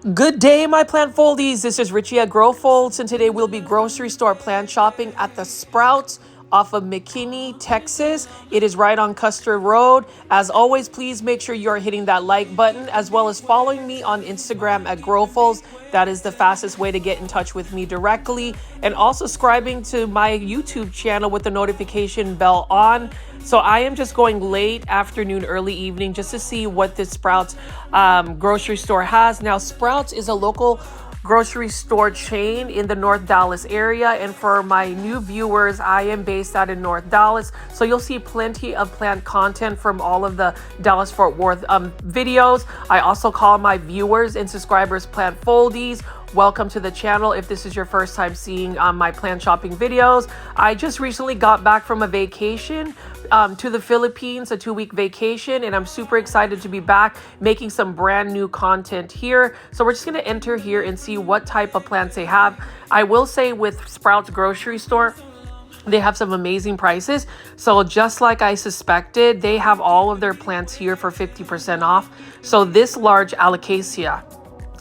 Good day, my plant foldies. This is Richie at Grow Folds, and today we'll be grocery store plant shopping at the Sprouts off of McKinney, Texas. It is right on Custer Road. As always, please make sure you're hitting that like button as well as following me on Instagram at Grow Folds. That is the fastest way to get in touch with me directly, and also subscribing to my YouTube channel with the notification bell on. So I am just going late afternoon, early evening just to see what this Sprouts grocery store has. Now, Sprouts is a local grocery store chain in the North Dallas area. And for my new viewers, I am based out in North Dallas. So you'll see plenty of plant content from all of the Dallas-Fort Worth videos. I also call my viewers and subscribers plant foldies. Welcome to the channel if this is your first time seeing my plant shopping videos. I just recently got back from a vacation to the Philippines, a 2-week vacation, and I'm super excited to be back making some brand new content here. So we're just going to enter here and see what type of plants they have. I will say with Sprouts grocery store, they have some amazing prices. So just like I suspected, they have all of their plants here for 50% off. So this large alocasia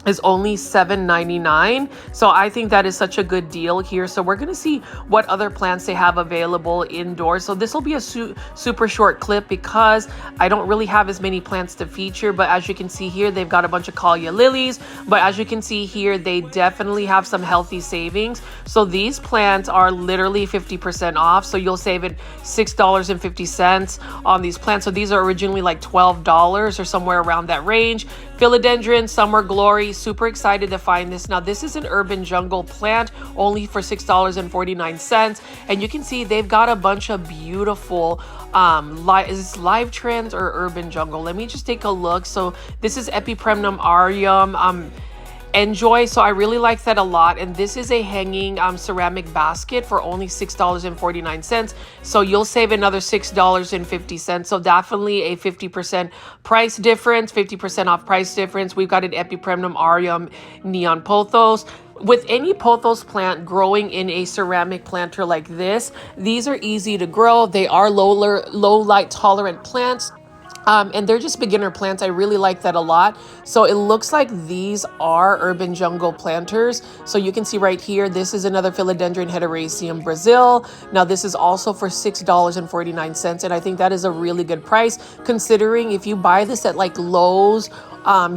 is only $7.99. So I think that is such a good deal here. So we're going to see what other plants they have available indoors. So this will be a super short clip because I don't really have as many plants to feature. But as you can see here, they've got a bunch of Kalia lilies. But as you can see here, they definitely have some healthy savings. So these plants are literally 50% off. So you'll save it $6.50 on these plants. So these are originally like $12 or somewhere around that range. Philodendron, Summer Glory, super excited to find this. Now, this is an urban jungle plant, only for $6.49. And you can see they've got a bunch of beautiful, is this live trends or urban jungle? Let me just take a look. So this is Epipremnum aureum. Enjoy. So I really like that a lot. And this is a hanging ceramic basket for only $6.49. So you'll save another $6.50. So definitely a 50% price difference, 50% off price difference. We've got an Epipremnum aureum neon pothos. With any pothos plant growing in a ceramic planter like this, these are easy to grow. They are low light tolerant plants. And they're just beginner plants. I really like that a lot. So it looks like these are urban jungle planters. So you can see right here, this is another Philodendron heteroraceum Brazil. Now this is also for $6.49. And I think that is a really good price considering if you buy this at like Lowe's,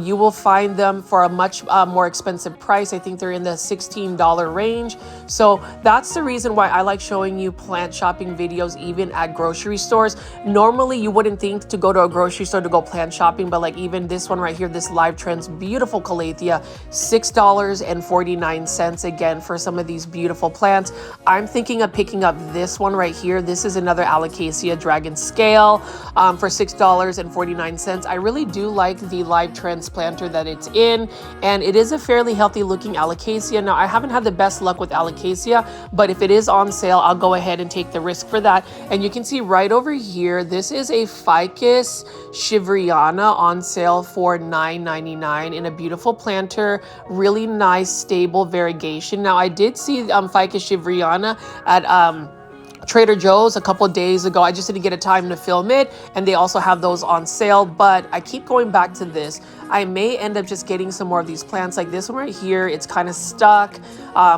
you will find them for a much more expensive price. I think they're in the $16 range. So that's the reason why I like showing you plant shopping videos even at grocery stores. Normally you wouldn't think to go to a grocery store to go plant shopping, but like even this one right here, this Live Trends beautiful calathea, $6.49 again for some of these beautiful plants. I'm thinking of picking up this one right here. This is another Alocasia Dragon Scale for $6.49. I really do like the Live Transplanter that it's in, and it is a fairly healthy looking Alocasia. Now I haven't had the best luck with Alocasia, but if it is on sale, I'll go ahead and take the risk for that. And you can see right over here, this is a Ficus Shivriana on sale for $9.99 in a beautiful planter, really nice stable variegation. Now I did see Ficus Shivriana at Trader Joe's a couple days ago. I just didn't get a time to film it, and they also have those on sale, but I keep going back to this. I may end up just getting some more of these plants like this one right here. It's kind of stuck.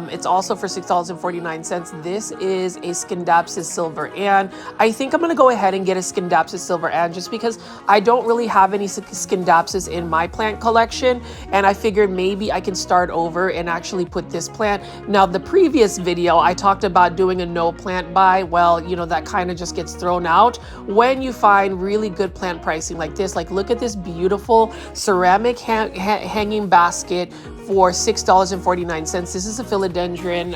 It's also for $6.49. This is a Scindapsus Silver Ann. I think I'm going to go ahead and get a Scindapsus Silver Ann just because I don't really have any Scindapsus in my plant collection, and I figured maybe I can start over and actually put this plant. Now, the previous video, I talked about doing a no plant buy. Well, you know, that kind of just gets thrown out when you find really good plant pricing like this. Like, look at this beautiful ceramic hanging basket for $6.49. This is a Philodendron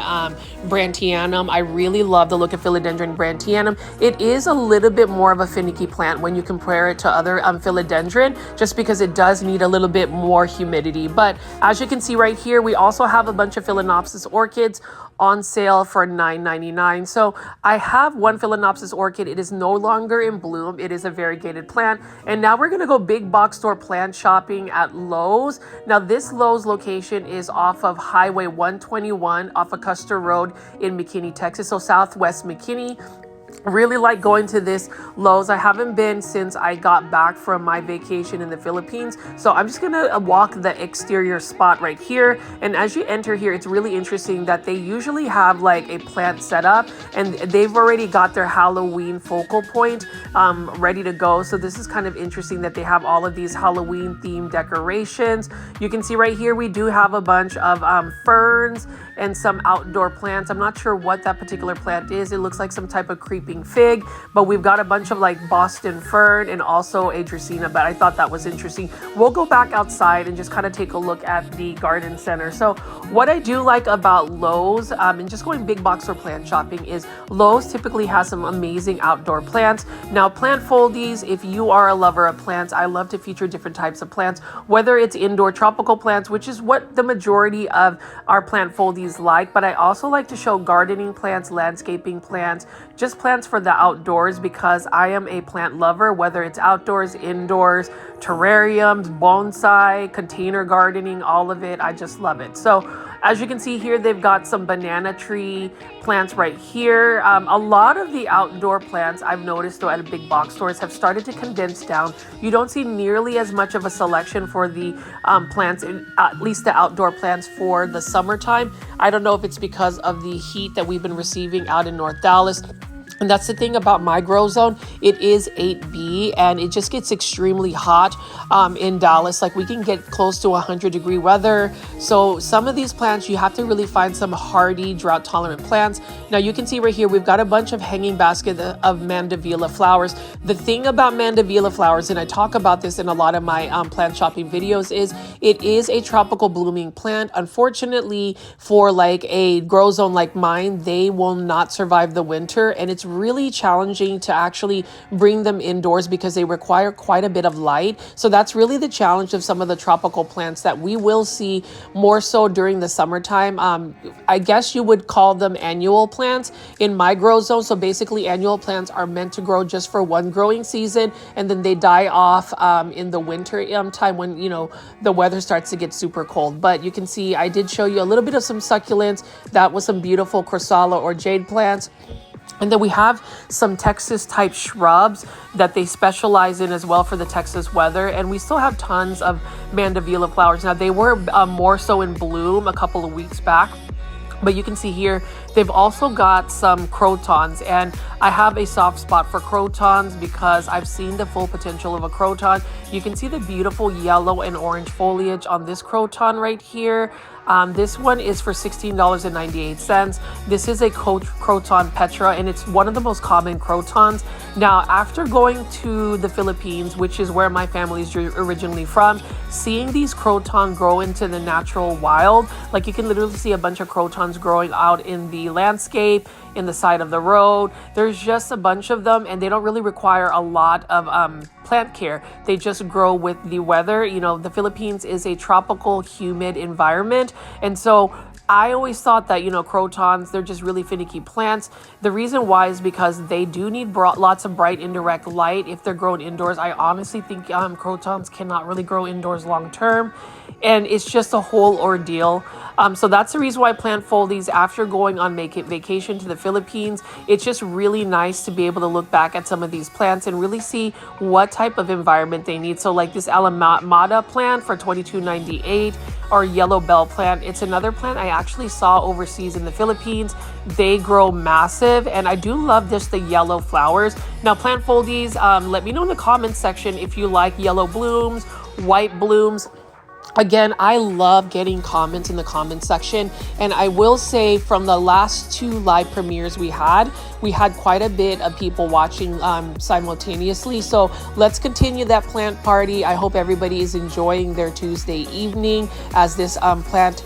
Brantianum. I really love the look of Philodendron Brantianum. It is a little bit more of a finicky plant when you compare it to other Philodendron, just because it does need a little bit more humidity. But as you can see right here, we also have a bunch of Phalaenopsis orchids on sale for $9.99. So I have one Phalaenopsis orchid. It is no longer in bloom. It is a variegated plant. And now we're going to go big box store plant shopping at Lowe's. Now this Lowe's location is off of Highway 121 off of Custer Road in McKinney, Texas. So Southwest McKinney. Really like going to this Lowe's. I haven't been since I got back from my vacation in the Philippines. So I'm just gonna walk the exterior spot right here. And as you enter here, it's really interesting that they usually have like a plant set up, and they've already got their Halloween focal point ready to go. So this is kind of interesting that they have all of these Halloween themed decorations. You can see right here, we do have a bunch of ferns and some outdoor plants. I'm not sure what that particular plant is. It looks like some type of creeping fig, but we've got a bunch of like Boston fern and also a Dracaena, but I thought that was interesting. We'll go back outside and just kind of take a look at the garden center. So what I do like about Lowe's and just going big box or plant shopping is Lowe's typically has some amazing outdoor plants. Now plant foldies, if you are a lover of plants, I love to feature different types of plants, whether it's indoor tropical plants, which is what the majority of our plant foldies like, but I also like to show gardening plants, landscaping plants, just plants for the outdoors, because I am a plant lover, whether it's outdoors, indoors, terrariums, bonsai, container gardening, all of it. I just love it. So as you can see here, they've got some banana tree plants right here. A lot of the outdoor plants I've noticed though at big box stores have started to condense down. You don't see nearly as much of a selection for the plants, at least the outdoor plants for the summertime. I don't know if it's because of the heat that we've been receiving out in North Dallas. And that's the thing about my grow zone. It is 8B and it just gets extremely hot in Dallas. Like we can get close to 100-degree weather. So some of these plants, you have to really find some hardy, drought tolerant plants. Now you can see right here, we've got a bunch of hanging basket of mandevilla flowers. The thing about mandevilla flowers, and I talk about this in a lot of my plant shopping videos, is it is a tropical blooming plant. Unfortunately, for like a grow zone like mine, they will not survive the winter, and it's really challenging to actually bring them indoors because they require quite a bit of light. So that's really the challenge of some of the tropical plants that we will see more so during the summertime. I guess you would call them annual plants in my grow zone. So basically annual plants are meant to grow just for one growing season, and then they die off in the winter time when, you know, the weather starts to get super cold. But you can see I did show you a little bit of some succulents. That was some beautiful Chryssala or jade plants. And then we have some Texas type shrubs that they specialize in as well for the Texas weather. And we still have tons of mandevilla flowers. Now they were more so in bloom a couple of weeks back. But you can see here, they've also got some crotons, and I have a soft spot for crotons because I've seen the full potential of a croton. You can see the beautiful yellow and orange foliage on this croton right here. This one is for $16.98. This is a croton petra, and it's one of the most common crotons. Now, after going to the Philippines, which is where my family is originally from, seeing these croton grow into the natural wild, like you can literally see a bunch of crotons growing out in the landscape, in the side of the road. There's just a bunch of them, and they don't really require a lot of plant care. They just grow with the weather. You know, the Philippines is a tropical, humid environment, and so I always thought that, you know, crotons, they're just really finicky plants. The reason why is because they do need lots of bright indirect light if they're grown indoors. I honestly think crotons cannot really grow indoors long term, and it's just a whole ordeal. So that's the reason why I plant foldies after going on vacation to the Philippines. It's just really nice to be able to look back at some of these plants and really see what type of environment they need. So like this Alamada plant for $22.98, or yellow bell plant. It's another plant I actually saw overseas in the Philippines. They grow massive, and I do love just the yellow flowers. Now plant foldies, let me know in the comments section if you like yellow blooms, white blooms. Again, I love getting comments in the comment section, and I will say from the last 2 live premieres we had quite a bit of people watching simultaneously. So let's continue that plant party. I hope everybody is enjoying their Tuesday evening as this plant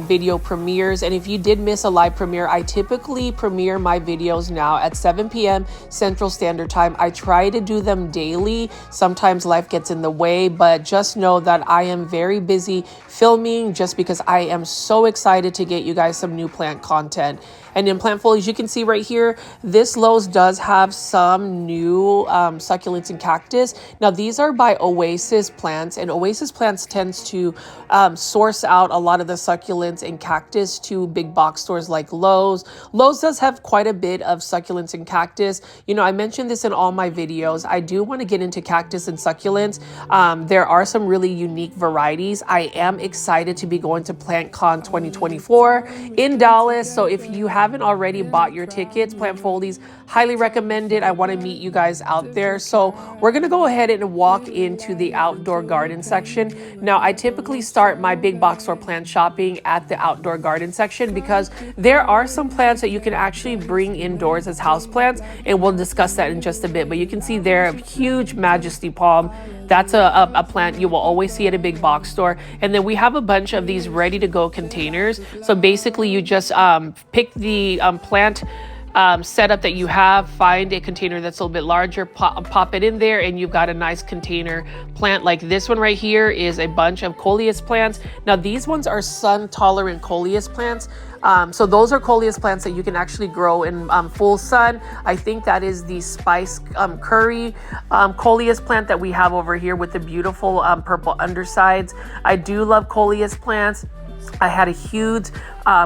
video premieres. And if you did miss a live premiere, I typically premiere my videos now at 7 p.m. Central Standard Time. I try to do them daily. Sometimes life gets in the way, but just know that I am very busy filming just because I am so excited to get you guys some new plant content. And in plant foliage, you can see right here, this Lowe's does have some new succulents and cactus. Now, these are by Oasis Plants, and Oasis Plants tends to source out a lot of the succulents and cactus to big box stores like Lowe's. Lowe's does have quite a bit of succulents and cactus. You know, I mentioned this in all my videos. I do want to get into cactus and succulents. There are some really unique varieties. I am excited to be going to PlantCon 2024 in Dallas. So if you haven't already bought your tickets, Plant Foldies, highly recommend it. I want to meet you guys out there. So we're going to go ahead and walk into the outdoor garden section. Now, I typically start my big box store plant shopping at the outdoor garden section because there are some plants that you can actually bring indoors as house plants, and we'll discuss that in just a bit. But you can see there a huge majesty palm. That's a plant you will always see at a big box store. And then we have a bunch of these ready to go containers. So basically you just pick the plant setup that you have, find a container that's a little bit larger, pop it in there, and you've got a nice container plant. Like this one right here is a bunch of coleus plants. Now these ones are sun tolerant coleus plants. So those are coleus plants that you can actually grow in full sun. I think that is the spice curry coleus plant that we have over here with the beautiful purple undersides. I do love coleus plants. I had a huge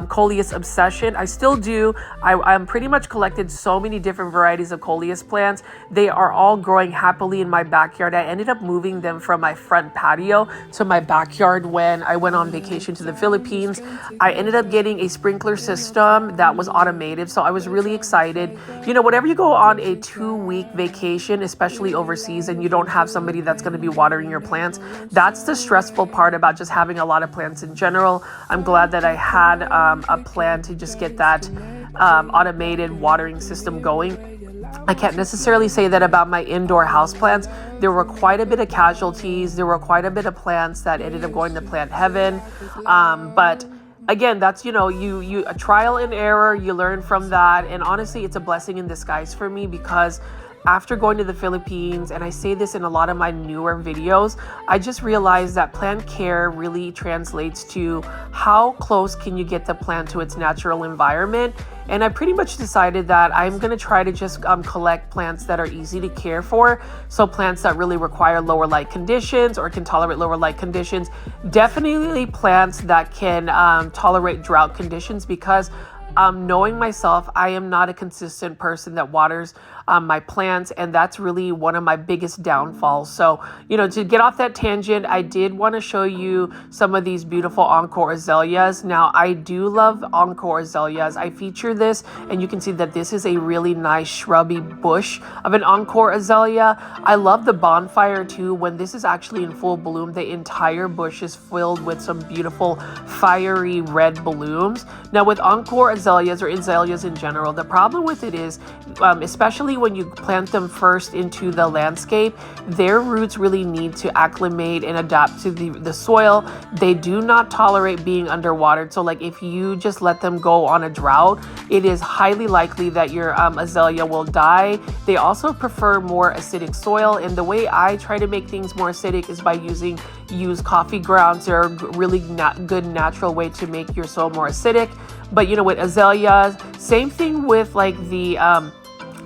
coleus obsession. I still do. I'm pretty much collected so many different varieties of coleus plants. They are all growing happily in my backyard. I ended up moving them from my front patio to my backyard when I went on vacation to the Philippines. I ended up getting a sprinkler system that was automated, so I was really excited. You know, whenever you go on a 2-week vacation, especially overseas, and you don't have somebody that's going to be watering your plants, that's the stressful part about just having a lot of plants in general. I'm glad that I had a plan to just get that automated watering system going. I can't necessarily say that about my indoor house plants. There were quite a bit of casualties. There were quite a bit of plants that ended up going to plant heaven. But again, that's, you a trial and error. You learn from that. And honestly, it's a blessing in disguise for me because after going to the Philippines, and I say this in a lot of my newer videos, I just realized that plant care really translates to how close can you get the plant to its natural environment. And I pretty much decided that I'm going to try to just collect plants that are easy to care for. So plants that really require lower light conditions or can tolerate lower light conditions. Definitely plants that can tolerate drought conditions because knowing myself, I am not a consistent person that waters my plants, and that's really one of my biggest downfalls. So, to get off that tangent, I did want to show you some of these beautiful encore azaleas. Now, I do love encore azaleas. I feature this, and you can see that this is a really nice shrubby bush of an encore azalea. I love the bonfire too. When this is actually in full bloom, the entire bush is filled with some beautiful fiery red blooms. Now, with encore azaleas or azaleas in general, the problem with it is, especially when you plant them first into the landscape, their roots really need to acclimate and adapt to the soil. They do not tolerate being underwatered. So like if you just let them go on a drought, it is highly likely that your azalea will die. They also prefer more acidic soil. And the way I try to make things more acidic is by using used coffee grounds. They're a really good natural way to make your soil more acidic. But with azaleas, same thing with like the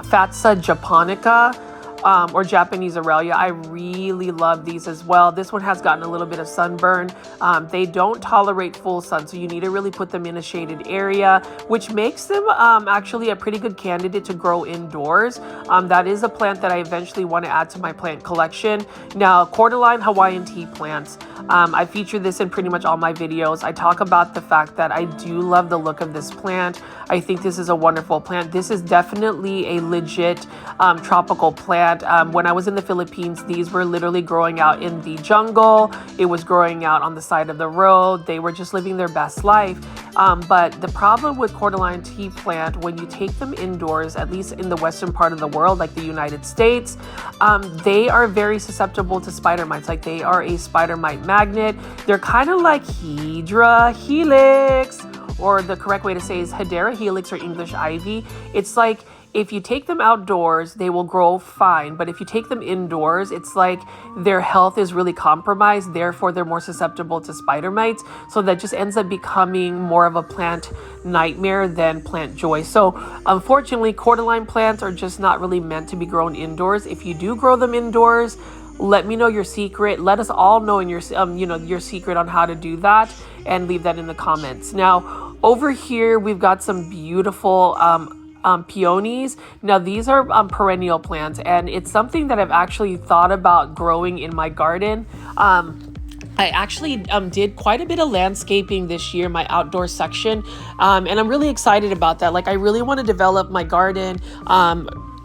Fatsa japonica or Japanese Aurelia. I really love these as well. This one has gotten a little bit of sunburn. They don't tolerate full sun, so you need to really put them in a shaded area, which makes them actually a pretty good candidate to grow indoors. That is a plant that I eventually want to add to my plant collection. Now, cordyline Hawaiian tea plants. I feature this in pretty much all my videos. I talk about the fact that I do love the look of this plant. I think this is a wonderful plant. This is definitely a legit tropical plant. When I was in the Philippines, these were literally growing out in the jungle. It was growing out on the side of the road. They were just living their best life. But the problem with cordyline tea plant, when you take them indoors, at least in the western part of the world, like the United States, they are very susceptible to spider mites. Like they are a spider mite magnet. They're kind of like Hydra helix, or the correct way to say is Hedera helix or English ivy. It's like if you take them outdoors, they will grow fine. But if you take them indoors, it's like their health is really compromised. Therefore, they're more susceptible to spider mites. So that just ends up becoming more of a plant nightmare than plant joy. So unfortunately, cordyline plants are just not really meant to be grown indoors. If you do grow them indoors, Let me know your secret. Let us all know in your secret on how to do that, and leave that in the comments. Now, over here we've got some beautiful peonies. Now these are perennial plants, and it's something that I've actually thought about growing in my garden. I actually did quite a bit of landscaping this year, my outdoor section, and I'm really excited about that. Like, I really want to develop my garden.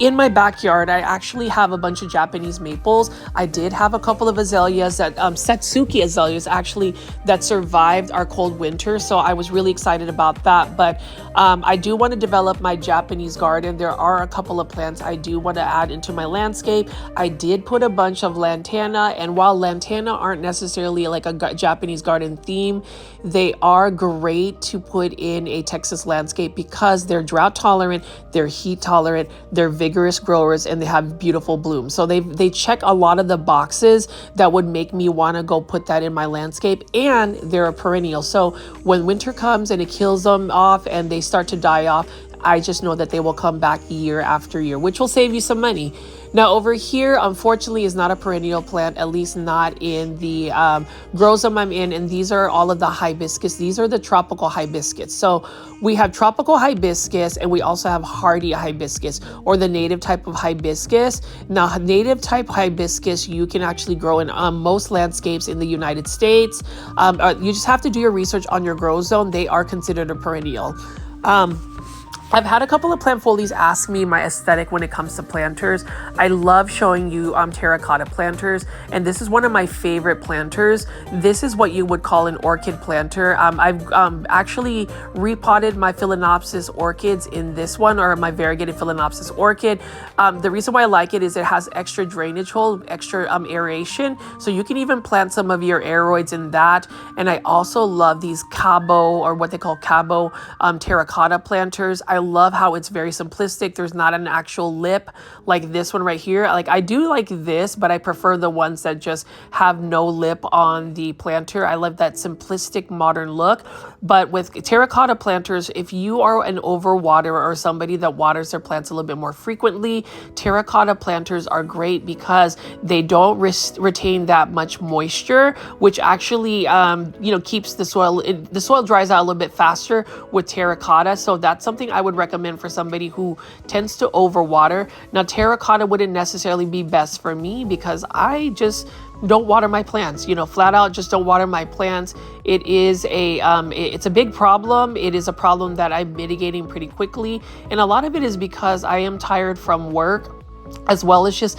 In my backyard, I actually have a bunch of Japanese maples. I did have a couple of azaleas that, Satsuki azaleas actually, that survived our cold winter. So I was really excited about that. But I do want to develop my Japanese garden. There are a couple of plants I do want to add into my landscape. I did put a bunch of lantana, and while lantana aren't necessarily like a Japanese garden theme, they are great to put in a Texas landscape because they're drought tolerant, they're heat tolerant, they're vigorous growers, and they have beautiful blooms. So they check a lot of the boxes that would make me want to go put that in my landscape, and they're a perennial. So when winter comes and it kills them off and they start to die off, I just know that they will come back year after year, which will save you some money. Now over here, unfortunately, is not a perennial plant, at least not in the grow zone I'm in. And these are all of the hibiscus. These are the tropical hibiscus. So we have tropical hibiscus, and we also have hardy hibiscus, or the native type of hibiscus. Now, native type hibiscus, you can actually grow in most landscapes in the United States. You just have to do your research on your grow zone. They are considered a perennial. I've had a couple of plant folies ask me my aesthetic when it comes to planters. I love showing you terracotta planters, and this is one of my favorite planters. This is what you would call an orchid planter. I've actually repotted my Phalaenopsis orchids in this one, or my variegated Phalaenopsis orchid. The reason why I like it is it has extra drainage hole, extra aeration, so you can even plant some of your aeroids in that. And I also love these Cabo, or what they call Cabo terracotta planters. I love how it's very simplistic. There's not an actual lip like this one right here. Like, I do like this, but I prefer the ones that just have no lip on the planter. I love that simplistic modern look. But with terracotta planters, if you are an overwaterer or somebody that waters their plants a little bit more frequently, terracotta planters are great because they don't retain that much moisture, which actually keeps the soil. The soil dries out a little bit faster with terracotta. So that's something I would recommend for somebody who tends to overwater. Now, terracotta wouldn't necessarily be best for me because I just don't water my plants, flat out just don't water my plants. It is it's a big problem. It is a problem that I'm mitigating pretty quickly. And a lot of it is because I am tired from work, as well as just,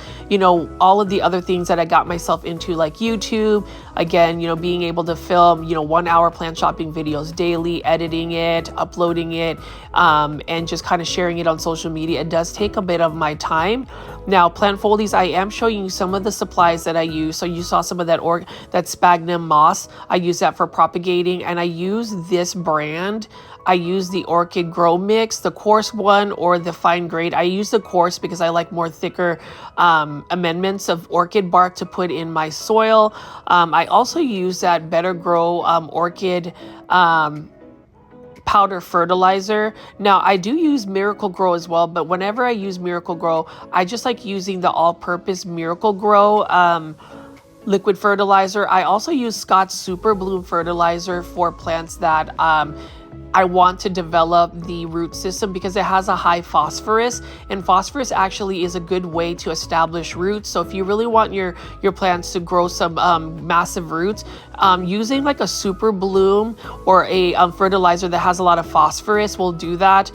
all of the other things that I got myself into, like YouTube. Again, being able to film, 1 hour plant shopping videos daily, editing it, uploading it, and just kind of sharing it on social media. It does take a bit of my time. Now, plant folies, I am showing you some of the supplies that I use. So you saw some of that sphagnum moss. I use that for propagating, and I use this brand. I use the Orchid Grow Mix, the coarse one or the fine grade. I use the coarse because I like more thicker amendments of orchid bark to put in my soil. I also use that Better Grow orchid powder fertilizer. Now, I do use Miracle Grow as well, but whenever I use Miracle Grow, I just like using the all-purpose Miracle Grow liquid fertilizer. I also use Scott's Super Bloom fertilizer for plants that I want to develop the root system because it has a high phosphorus, and phosphorus actually is a good way to establish roots. So if you really want your plants to grow some massive roots, using like a Super Bloom or a fertilizer that has a lot of phosphorus will do that.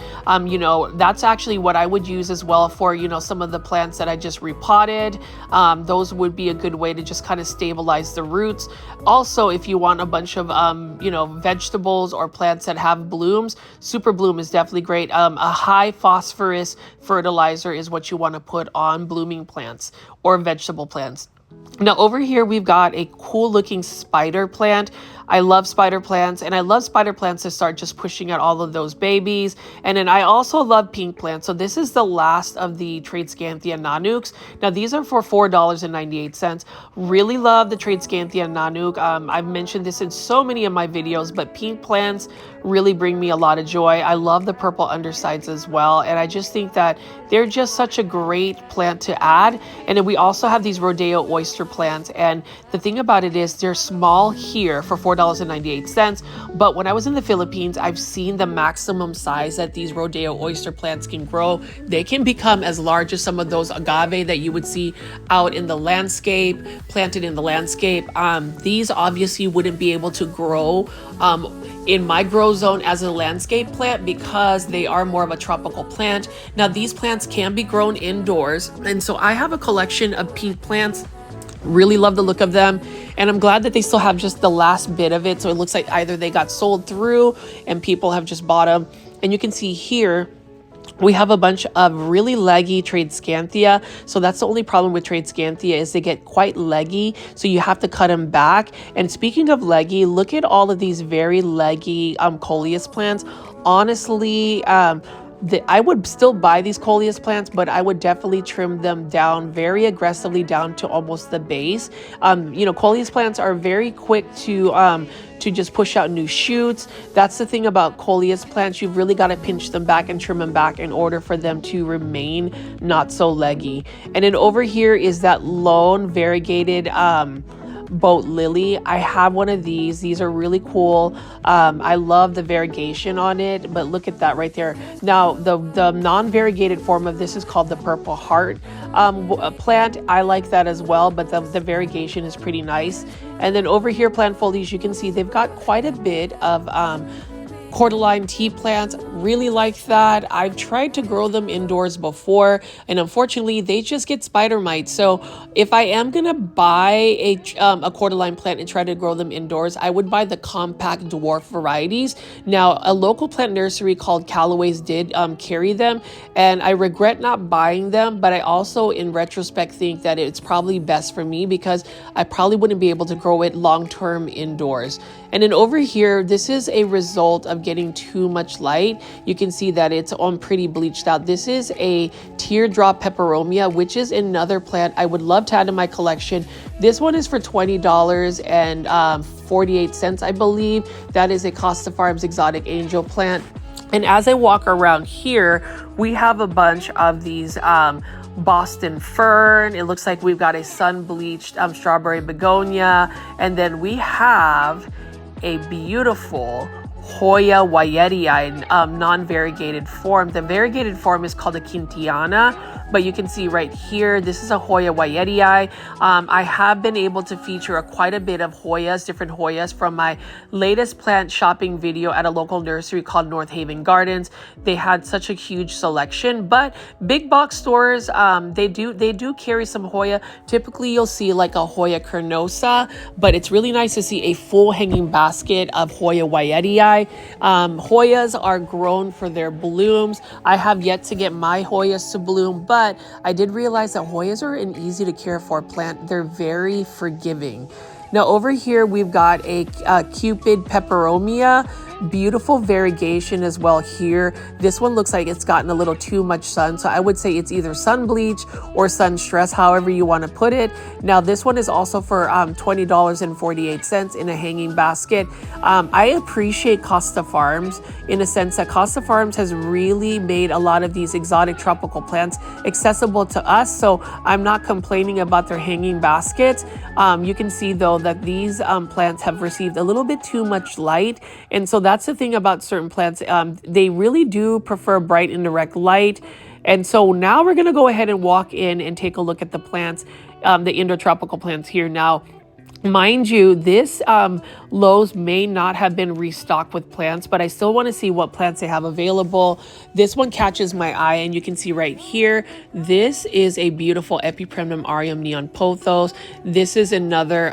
That's actually what I would use as well for, some of the plants that I just repotted. Those would be a good way to just kind of stabilize the roots. Also, if you want a bunch of, vegetables or plants that have blooms, Super Bloom is definitely great. A high phosphorus fertilizer is what you want to put on blooming plants or vegetable plants. Now over here, we've got a cool looking spider plant. I love spider plants, and I love spider plants to start just pushing out all of those babies. And then I also love pink plants. So this is the last of the Tradescanthia Nanuks. Now these are for $4.98. Really love the Tradescanthia Nanuk. I've mentioned this in so many of my videos, but pink plants really bring me a lot of joy. I love the purple undersides as well. And I just think that they're just such a great plant to add. And then we also have these Rodeo oyster plants. And the thing about it is they're small here for $4.98. But when I was in the Philippines, I've seen the maximum size that these rodeo oyster plants can grow. They can become as large as some of those agave that you would see out in the landscape, planted in the landscape. These obviously wouldn't be able to grow in my grow zone as a landscape plant because they are more of a tropical plant. Now these plants can be grown indoors, and so I have a collection of pink plants. Really love the look of them, and I'm glad that they still have just the last bit of it, so it looks like either they got sold through and people have just bought them. And you can see here we have a bunch of really leggy Tradescanthia. So that's the only problem with Tradescanthia is they get quite leggy. So you have to cut them back. And speaking of leggy, look at all of these very leggy Coleus plants. Honestly, I would still buy these Coleus plants, but I would definitely trim them down very aggressively down to almost the base. Coleus plants are very quick to just push out new shoots. That's the thing about Coleus plants. You've really got to pinch them back and trim them back in order for them to remain not so leggy. And then over here is that lone variegated boat lily. I have one of these. These are really cool. I love the variegation on it, but look at that right there. Now the non-variegated form of this is called the purple heart plant. I like that as well, but the variegation is pretty nice. And then over here, plant foliage, you can see they've got quite a bit of cordyline tea plants. Really like that. I've tried to grow them indoors before, and unfortunately they just get spider mites. So if I am gonna buy a cordyline plant and try to grow them indoors, I would buy the compact dwarf varieties. Now a local plant nursery called Callaway's did carry them, and I regret not buying them, but I also in retrospect think that it's probably best for me because I probably wouldn't be able to grow it long-term indoors. And then over here, this is a result of getting too much light. You can see that it's on pretty bleached out. This is a teardrop peperomia, which is another plant I would love to add to my collection. This one is for $20.48, I believe. That is a Costa Farms exotic angel plant. And as I walk around here, we have a bunch of these Boston fern. It looks like we've got a sun-bleached strawberry begonia. And then we have a beautiful Hoya Wyetii non-variegated form. The variegated form is called a Quintiana, but you can see right here, this is a Hoya Wyetii. I have been able to feature quite a bit of Hoyas, different Hoyas from my latest plant shopping video at a local nursery called North Haven Gardens. They had such a huge selection, but big box stores, they do carry some Hoya. Typically you'll see like a Hoya carnosa, but it's really nice to see a full hanging basket of Hoya Wyetii. Hoyas are grown for their blooms. I have yet to get my Hoyas to bloom, but I did realize that Hoyas are an easy to care for plant. They're very forgiving. Now over here, we've got a Cupid peperomia, beautiful variegation as well here. This one looks like it's gotten a little too much sun. So I would say it's either sun bleach or sun stress, however you want to put it. Now this one is also for $20.48 in a hanging basket. I appreciate Costa Farms in a sense that Costa Farms has really made a lot of these exotic tropical plants accessible to us. So I'm not complaining about their hanging baskets. You can see though that these plants have received a little bit too much light, and so that's the thing about certain plants. They really do prefer bright and direct light. And so now we're going to go ahead and walk in and take a look at the plants, the indoor tropical plants here. Now, mind you, this Lowe's may not have been restocked with plants, but I still want to see what plants they have available. This one catches my eye, and you can see right here, this is a beautiful Epipremnum aureum neon pothos. This is another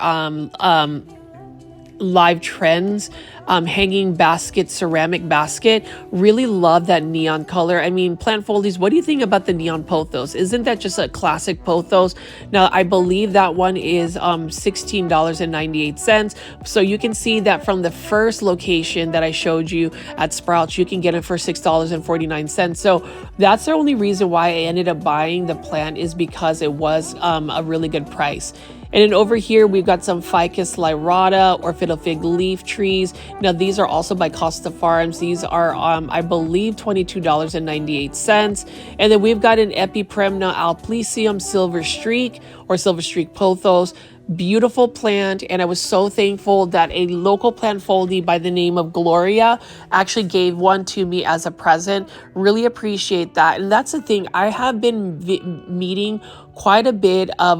Live Trends hanging basket, ceramic basket. Really love that neon color. I mean, plant foliage, what do you think about the neon pothos? Isn't that just a classic pothos? Now, I believe that one is $16.98. So you can see that from the first location that I showed you at Sprouts, you can get it for $6.49. So that's the only reason why I ended up buying the plant, is because it was a really good price. And then over here, we've got some Ficus lyrata or fiddle fig leaf trees. Now, these are also by Costa Farms. These are, I believe, $22.98. And then we've got an Epipremna alplicium silver streak or silver streak pothos. Beautiful plant, and I was so thankful that a local plant foldie by the name of Gloria actually gave one to me as a present. Really appreciate that. And that's the thing, I have been meeting quite a bit of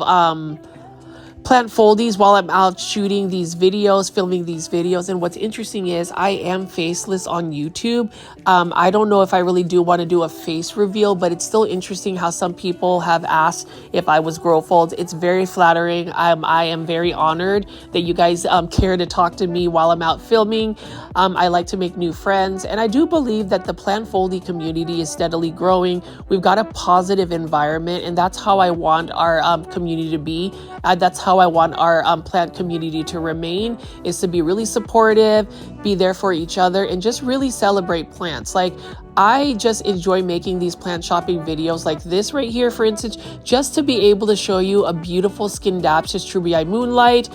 plant foldies while I'm out shooting these videos, filming these videos. And what's interesting is I am faceless on YouTube. I don't know if I really do want to do a face reveal, but it's still interesting how some people have asked if I was grow folds. It's very flattering. I am very honored that you guys care to talk to me while I'm out filming. I like to make new friends, and I do believe that the plant foldie community is steadily growing. We've got a positive environment, and that's how I want our community to be. That's how I want our plant community to remain, is to be really supportive, be there for each other, and just really celebrate plants. Like, I just enjoy making these plant shopping videos like this right here, for instance, just to be able to show you a beautiful Scindapsus trubii moonlight.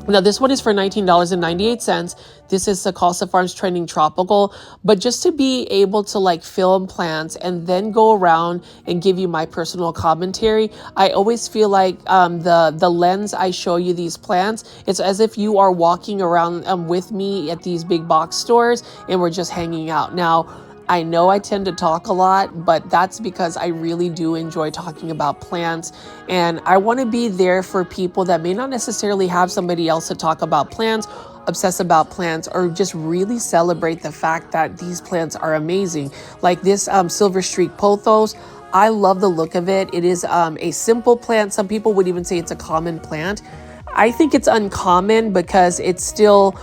Now, this one is for $19.98. This is the Costa Farms Trending Tropical. But just to be able to like film plants and then go around and give you my personal commentary, I always feel like the lens I show you these plants, it's as if you are walking around with me at these big box stores and we're just hanging out. Now, I know I tend to talk a lot, but that's because I really do enjoy talking about plants. And I want to be there for people that may not necessarily have somebody else to talk about plants, obsess about plants, or just really celebrate the fact that these plants are amazing. Like this silver streak pothos, I love the look of it. It is a simple plant. Some people would even say it's a common plant. I think it's uncommon because it's still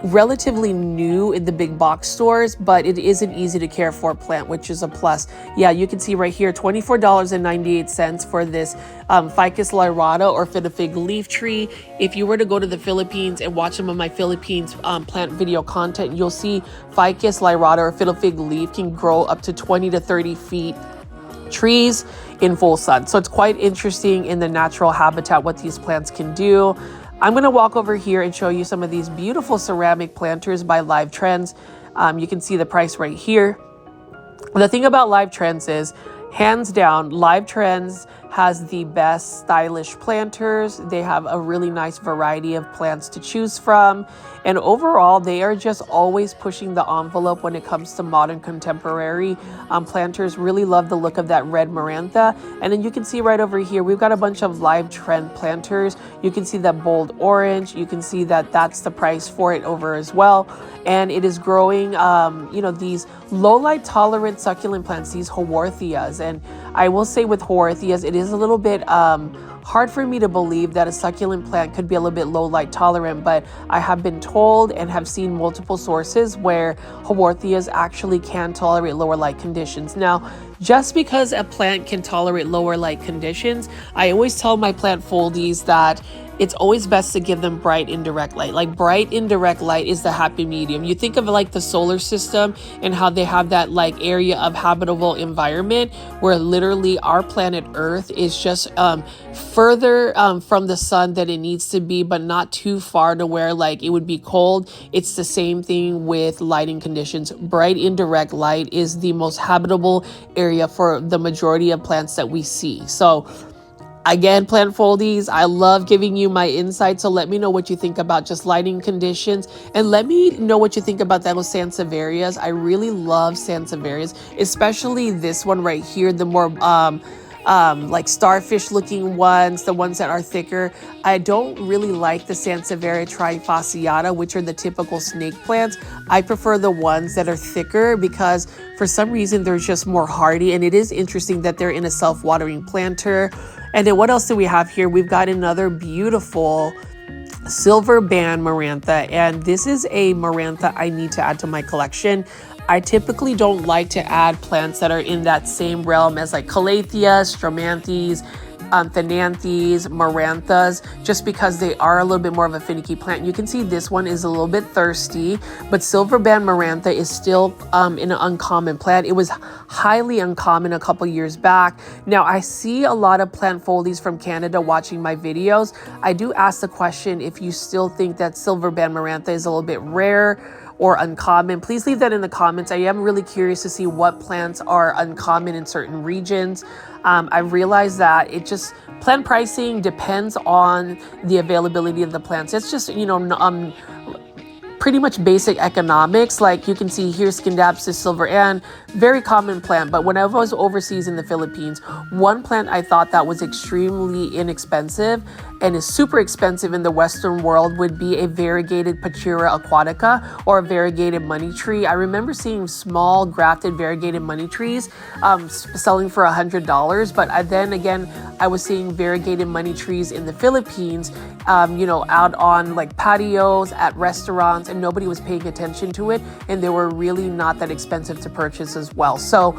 relatively new in the big box stores, but it is an easy to care for plant, which is a plus. Yeah, you can see right here, $24.98 for this Ficus lyrata or fiddle fig leaf tree. If you were to go to the Philippines and watch some of my Philippines plant video content, you'll see Ficus lyrata or fiddle fig leaf can grow up to 20 to 30 feet trees in full sun. So it's quite interesting in the natural habitat what these plants can do. I'm going to walk over here and show you some of these beautiful ceramic planters by Live Trends. You can see the price right here. The thing about Live Trends is, hands down, Live Trends has the best stylish planters. They have a really nice variety of plants to choose from. And overall, they are just always pushing the envelope when it comes to modern contemporary planters. Really love the look of that red Marantha. And then you can see right over here, we've got a bunch of Live Trend planters. You can see that bold orange. You can see that that's the price for it over as well. And it is growing, these low light tolerant succulent plants, these Haworthias. And I will say with Haworthias, it is a little bit hard for me to believe that a succulent plant could be a little bit low light tolerant, but I have been told and have seen multiple sources where Haworthias actually can tolerate lower light conditions. Now, just because a plant can tolerate lower light conditions, I always tell my plant foldies that it's always best to give them bright indirect light. Like, bright indirect light is the happy medium. You think of it like the solar system and how they have that like area of habitable environment where literally our planet Earth is just further from the sun than it needs to be, but not too far to where like it would be cold. It's the same thing with lighting conditions. Bright indirect light is the most habitable area for the majority of plants that we see. So again, plant foldies, I love giving you my insights. So let me know what you think about just lighting conditions, and let me know what you think about those Sansevierias. I really love Sansevierias, especially this one right here, the more like starfish looking ones, the ones that are thicker. I don't really like the Sansevieria trifasciata, which are the typical snake plants. I prefer the ones that are thicker because for some reason they're just more hardy, and it is interesting that they're in a self-watering planter. And then what else do we have here? We've got another beautiful silver band Marantha, and this is a Marantha I need to add to my collection. I typically don't like to add plants that are in that same realm as like Calatheas, Stromanthes, Thananthes, Maranthas, just because they are a little bit more of a finicky plant. You can see this one is a little bit thirsty, but silver band Marantha is still an uncommon plant. It was highly uncommon a couple years back. Now I see a lot of plant foldies from Canada watching my videos. I do ask the question if you still think that silver band Marantha is a little bit rare or uncommon. Please leave that in the comments. I am really curious to see what plants are uncommon in certain regions. I realize that plant pricing depends on the availability of the plants. It's just, pretty much basic economics. Like you can see here, Scindapsus silver Ann, very common plant. But when I was overseas in the Philippines, one plant I thought that was extremely inexpensive and is super expensive in the Western world would be a variegated Pachira aquatica or a variegated money tree. I remember seeing small grafted variegated money trees selling for $100. But then again, I was seeing variegated money trees in the Philippines, out on like patios at restaurants, and nobody was paying attention to it. And they were really not that expensive to purchase as well. So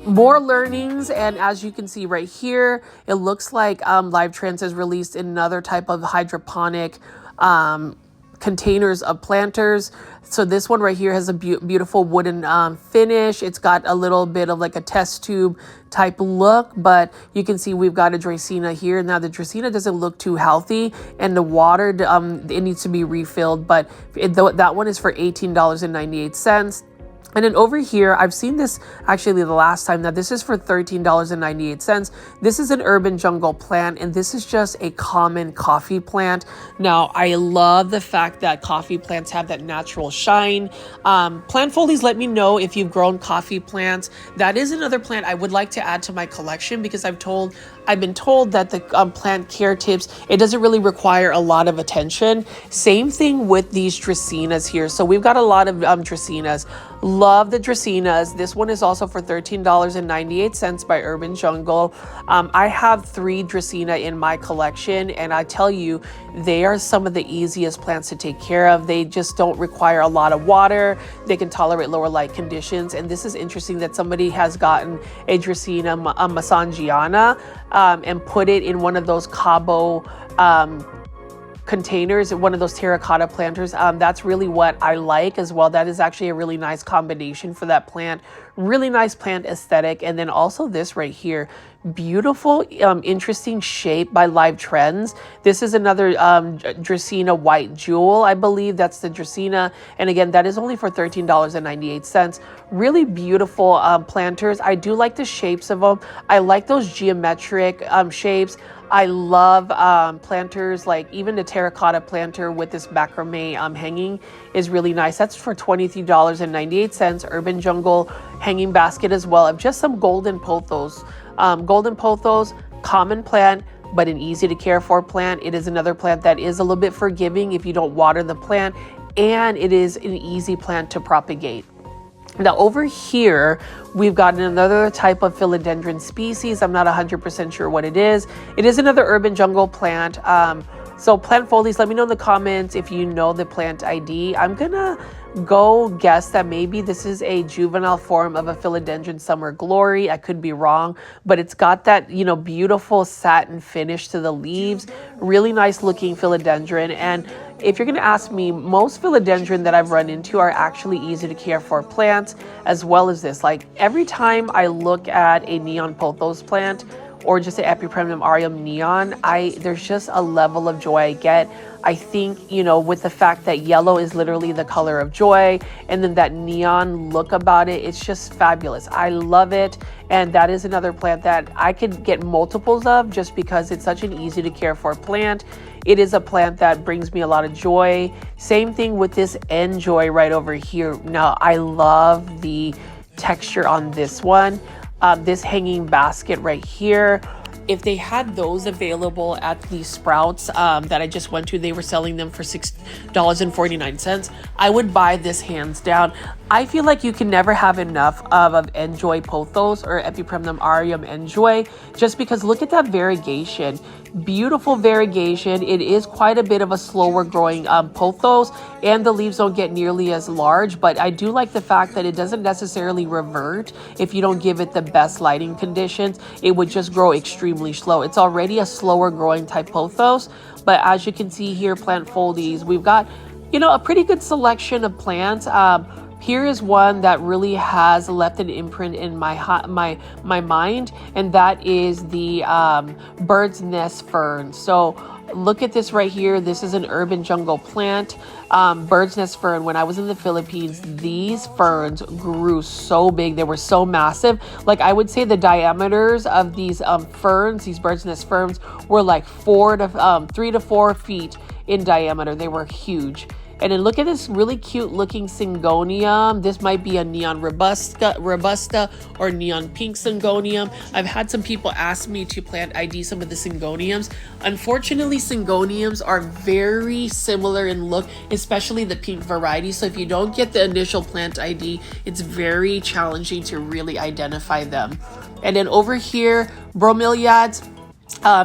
more learnings, and as you can see right here, it looks like Live Trends has released another type of hydroponic containers of planters. So this one right here has a beautiful wooden finish. It's got a little bit of like a test tube type look, but you can see we've got a Dracaena here. Now the Dracaena doesn't look too healthy, and the water, it needs to be refilled, but that one is for $18.98. And then over here, I've seen this actually the last time. Now this is for $13.98. This is an urban jungle plant, and this is just a common coffee plant. Now I love the fact that coffee plants have that natural shine. Plant foldies, let me know if you've grown coffee plants. That is another plant I would like to add to my collection, because I've been told that the plant care tips, it doesn't really require a lot of attention. Same thing with these Dracaenas here. So we've got a lot of Dracaenas. Love the Dracaenas. This one is also for $13.98 by Urban Jungle. I have 3 Dracaena in my collection, and I tell you, they are some of the easiest plants to take care of. They just don't require a lot of water. They can tolerate lower light conditions. And this is interesting that somebody has gotten a Dracaena Masangiana and put it in one of those Cabo containers, one of those terracotta planters. That's really what I like as well. That is actually a really nice combination for that plant. Really nice plant aesthetic. And then also this right here, beautiful, interesting shape by Live Trends. This is another Dracaena White Jewel, I believe. That's the Dracaena. And again, that is only for $13.98. Really beautiful planters. I do like the shapes of them. I like those geometric shapes. I love planters, like even the terracotta planter with this macrame hanging is really nice. That's for $23.98. Urban Jungle hanging basket as well of just some golden pothos. Golden pothos, common plant, but an easy to care for plant. It is another plant that is a little bit forgiving if you don't water the plant, and it is an easy plant to propagate. Now over here, we've got another type of philodendron species. I'm not 100% sure what it is. It is another Urban Jungle plant. So plant foldies, let me know in the comments if you know the plant ID. I'm gonna go guess that maybe this is a juvenile form of a philodendron summer glory. I could be wrong, but it's got that, beautiful satin finish to the leaves. Really nice looking philodendron. And if you're going to ask me, most philodendron that I've run into are actually easy to care for plants, as well as this. Like every time I look at a neon pothos plant or just an Epipremnum aureum neon, there's just a level of joy I get. I think, with the fact that yellow is literally the color of joy, and then that neon look about it, it's just fabulous. I love it. And that is another plant that I could get multiples of just because it's such an easy to care for plant. It is a plant that brings me a lot of joy. Same thing with this Enjoy right over here. Now, I love the texture on this one. This hanging basket right here. If they had those available at the Sprouts that I just went to, they were selling them for $6.49. I would buy this hands down. I feel like you can never have enough of Enjoy pothos or Epipremnum aureum Enjoy, just because look at that variegation. Beautiful variegation. It is quite a bit of a slower growing pothos, and the leaves don't get nearly as large, but I do like the fact that it doesn't necessarily revert if you don't give it the best lighting conditions. It would just grow extremely slow. It's already a slower growing type pothos, but as you can see here, plant foldies, we've got, a pretty good selection of plants. Here is one that really has left an imprint in my mind, and that is the bird's nest fern. So look at this right here. This is an urban jungle plant, bird's nest fern. When I was in the Philippines, these ferns grew so big. They were so massive. Like, I would say the diameters of these ferns, these bird's nest ferns, were like 3 to 4 feet in diameter. They were huge. And then look at this really cute looking syngonium. This might be a neon robusta or neon pink syngonium. I've had some people ask me to plant ID some of the syngoniums. Unfortunately, syngoniums are very similar in look, especially the pink variety. So if you don't get the initial plant ID, it's very challenging to really identify them. And then over here, bromeliads.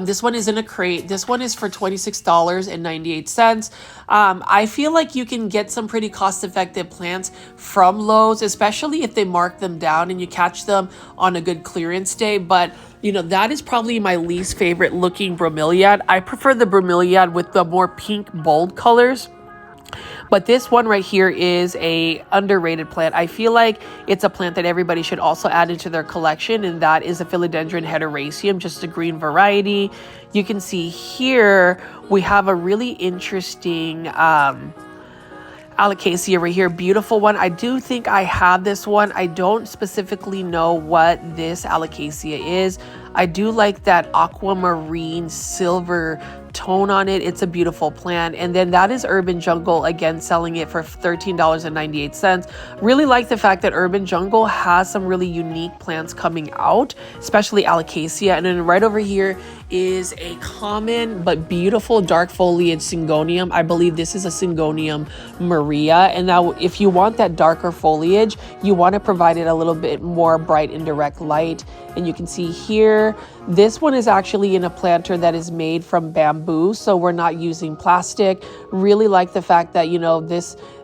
This one is in a crate. This one is for $26.98. I feel like you can get some pretty cost-effective plants from Lowe's, especially if they mark them down and you catch them on a good clearance day. But that is probably my least favorite looking bromeliad. I prefer the bromeliad with the more pink, bold colors. But this one right here is a underrated plant. I feel like it's a plant that everybody should also add into their collection, and that is a philodendron heteroraceum, just a green variety. You can see here we have a really interesting alocasia right here. Beautiful one. I do think I have this one. I don't specifically know what this alocasia is. I do like that aquamarine silver tone on it. It's a beautiful plant. And then that is Urban Jungle, again selling it for $13.98. Really like the fact that Urban Jungle has some really unique plants coming out, especially alocasia. And then right over here is a common but beautiful dark foliage syngonium. I believe this is a Syngonium Maria. And now if you want that darker foliage, you want to provide it a little bit more bright and direct light. And you can see here, this one is actually in a planter that is made from bamboo, so we're not using plastic. Really like the fact that,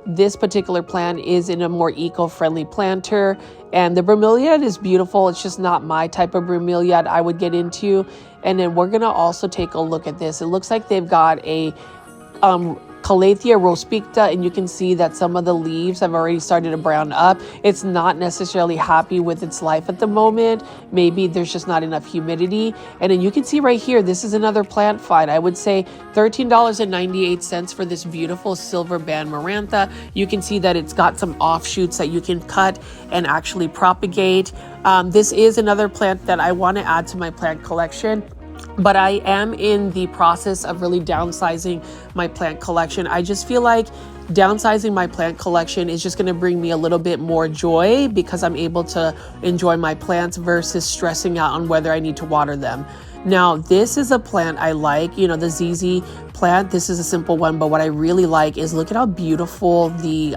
this particular plant is in a more eco-friendly planter. And the bromeliad is beautiful. It's just not my type of bromeliad I would get into. And then we're gonna also take a look at this. It looks like they've got a Calathea rospicta, and you can see that some of the leaves have already started to brown up. It's not necessarily happy with its life at the moment. Maybe there's just not enough humidity. And then you can see right here, this is another plant find. I would say $13.98 for this beautiful silver band marantha. You can see that it's got some offshoots that you can cut and actually propagate. This is another plant that I want to add to my plant collection, but I am in the process of really downsizing my plant collection. I just feel like downsizing my plant collection is just going to bring me a little bit more joy because I'm able to enjoy my plants versus stressing out on whether I need to water them. Now, this is a plant I like, the ZZ plant. This is a simple one, but what I really like is look at how beautiful the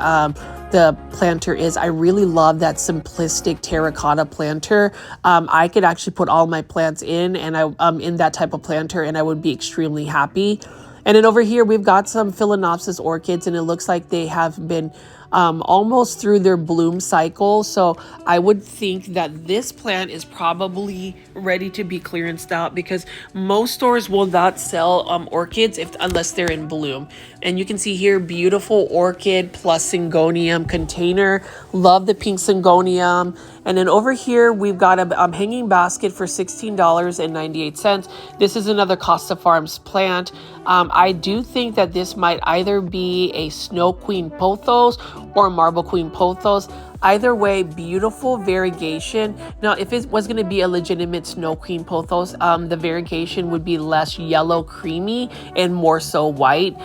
planter is. I really love that simplistic terracotta planter. I could actually put all my plants in, and I'm in that type of planter, and I would be extremely happy. And then over here, we've got some Phalaenopsis orchids, and it looks like they have been almost through their bloom cycle. So I would think that this plant is probably ready to be clearanced out because most stores will not sell orchids unless they're in bloom. And you can see here, beautiful orchid plus syngonium container. Love the pink syngonium. And then over here, we've got a hanging basket for $16.98. This is another Costa Farms plant. I do think that this might either be a Snow Queen pothos or Marble Queen pothos. Either way, beautiful variegation. Now, if it was going to be a legitimate Snow Queen pothos, the variegation would be less yellow creamy and more so white.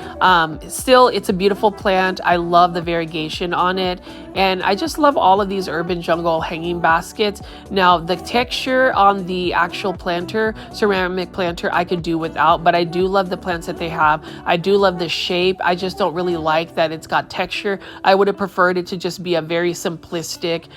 Still, it's a beautiful plant. I love the variegation on it. And I just love all of these Urban Jungle hanging baskets. Now, the texture on the actual planter, ceramic planter, I could do without, but I do love the plants that they have. I do love the shape. I just don't really like that it's got texture. I would have preferred it to just be a very simplistic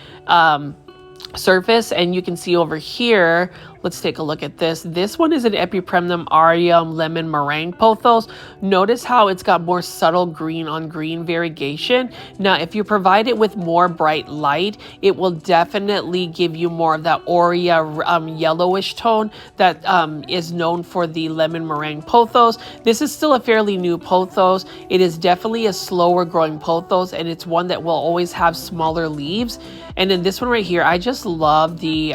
surface. And you can see over here, Let's take a look at this. This one is an Epipremnum aureum lemon meringue pothos. Notice how it's got more subtle green on green variegation. Now, if you provide it with more bright light, it will definitely give you more of that aurea yellowish tone that is known for the lemon meringue pothos. This is still a fairly new pothos. It is definitely a slower growing pothos, and it's one that will always have smaller leaves. And then this one right here, I just love the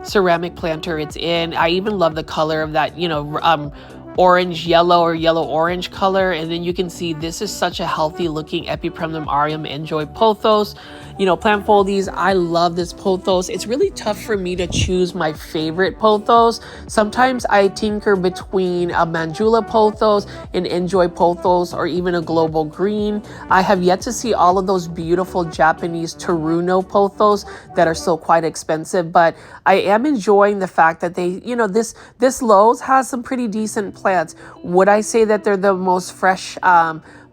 ceramic planter it's in. I even love the color of that, orange yellow or yellow orange color. And then you can see this is such a healthy looking Epipremnum aureum enjoy pothos. Plant foldies, I love this pothos. It's really tough for me to choose my favorite pothos. Sometimes I tinker between a Manjula pothos, an enjoy pothos, or even a global green. I have yet to see all of those beautiful Japanese Teruno pothos that are still quite expensive, but I am enjoying the fact that they, this Lowe's has some pretty decent plants. Would I say that they're the most fresh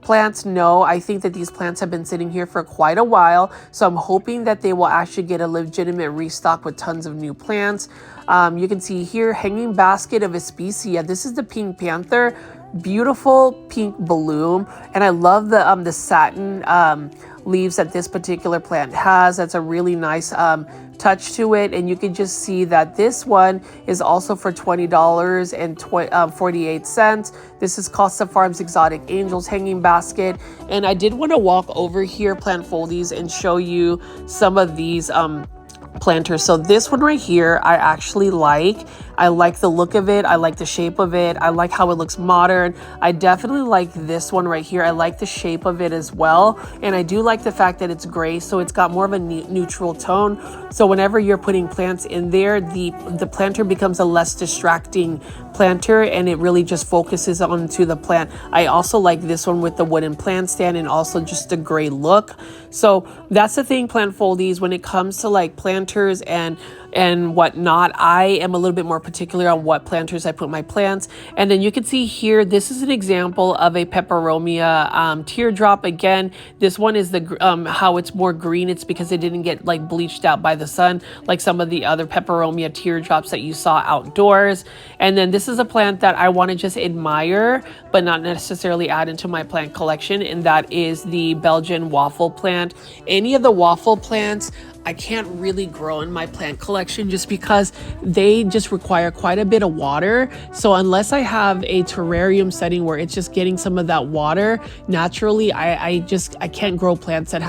plants? No, I think that these plants have been sitting here for quite a while, so I'm hoping that they will actually get a legitimate restock with tons of new plants. You can see here, hanging basket of Especia. This is the Pink Panther, beautiful pink bloom, and I love the satin leaves that this particular plant has. That's a really nice touch to it, and you can just see that this one is also for $20.48. This is Costa Farms Exotic Angels hanging basket, and I did want to walk over here, Plant Foldies, and show you some of these planters. So this one right here, I actually like. I like the look of it. I like the shape of it. I like how it looks modern. I definitely like this one right here. I like the shape of it as well. And I do like the fact that it's gray, so it's got more of a neutral tone. So whenever you're putting plants in there, the planter becomes a less distracting planter, and it really just focuses onto the plant. I also like this one with the wooden plant stand and also just the gray look. So that's the thing, Plant Foldies, when it comes to like planters and whatnot, I am a little bit more particular on what planters I put my plants. And then you can see here, this is an example of a peperomia teardrop. Again, this one is the how it's more green. It's because it didn't get like bleached out by the sun like some of the other peperomia teardrops that you saw outdoors. And then this is a plant that I want to just admire but not necessarily add into my plant collection, and that is the Belgian waffle plant. Any of the waffle plants I can't really grow in my plant collection just because they just require quite a bit of water. So unless I have a terrarium setting where it's just getting some of that water naturally, I can't grow plants that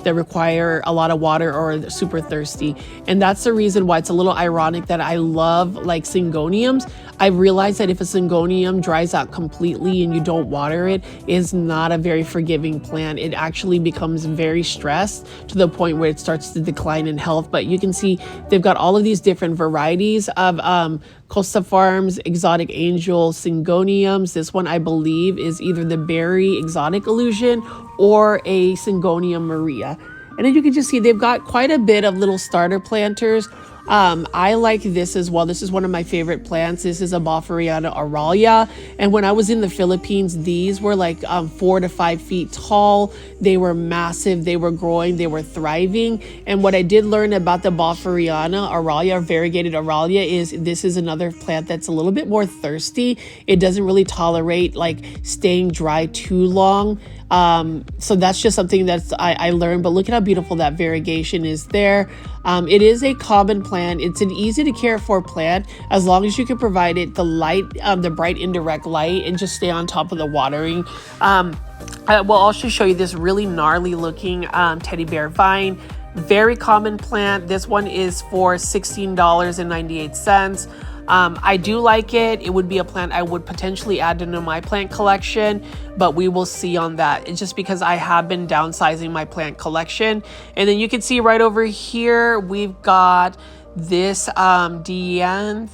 require a lot of water or are super thirsty. And that's the reason why it's a little ironic that I love like syngoniums. I realized that if a syngonium dries out completely and you don't water it, is not a very forgiving plant. It actually becomes very stressed to the point where it starts to decline in health. But you can see they've got all of these different varieties of Costa Farms Exotic Angel syngoniums. This one I believe is either the Berry Exotic Illusion or a Syngonium Maria. And then you can just see they've got quite a bit of little starter planters. I like this as well. This is one of my favorite plants. This is a Boforiana Aralia. And when I was in the Philippines, these were like 4 to 5 feet tall. They were massive. They were growing. They were thriving. And what I did learn about the Boforiana Aralia, variegated Aralia, is this is another plant that's a little bit more thirsty. It doesn't really tolerate like staying dry too long. So that's just something that's I learned, but look at how beautiful that variegation is there. It is a common plant. It's an easy to care for plant as long as you can provide it the light, the bright indirect light, and just stay on top of the watering. I will also show you this really gnarly looking teddy bear vine. Very common plant. This one is for $16.98. I do like it. It would be a plant I would potentially add into my plant collection, but we will see on that. It's just because I have been downsizing my plant collection. And then you can see right over here, we've got this Dianthia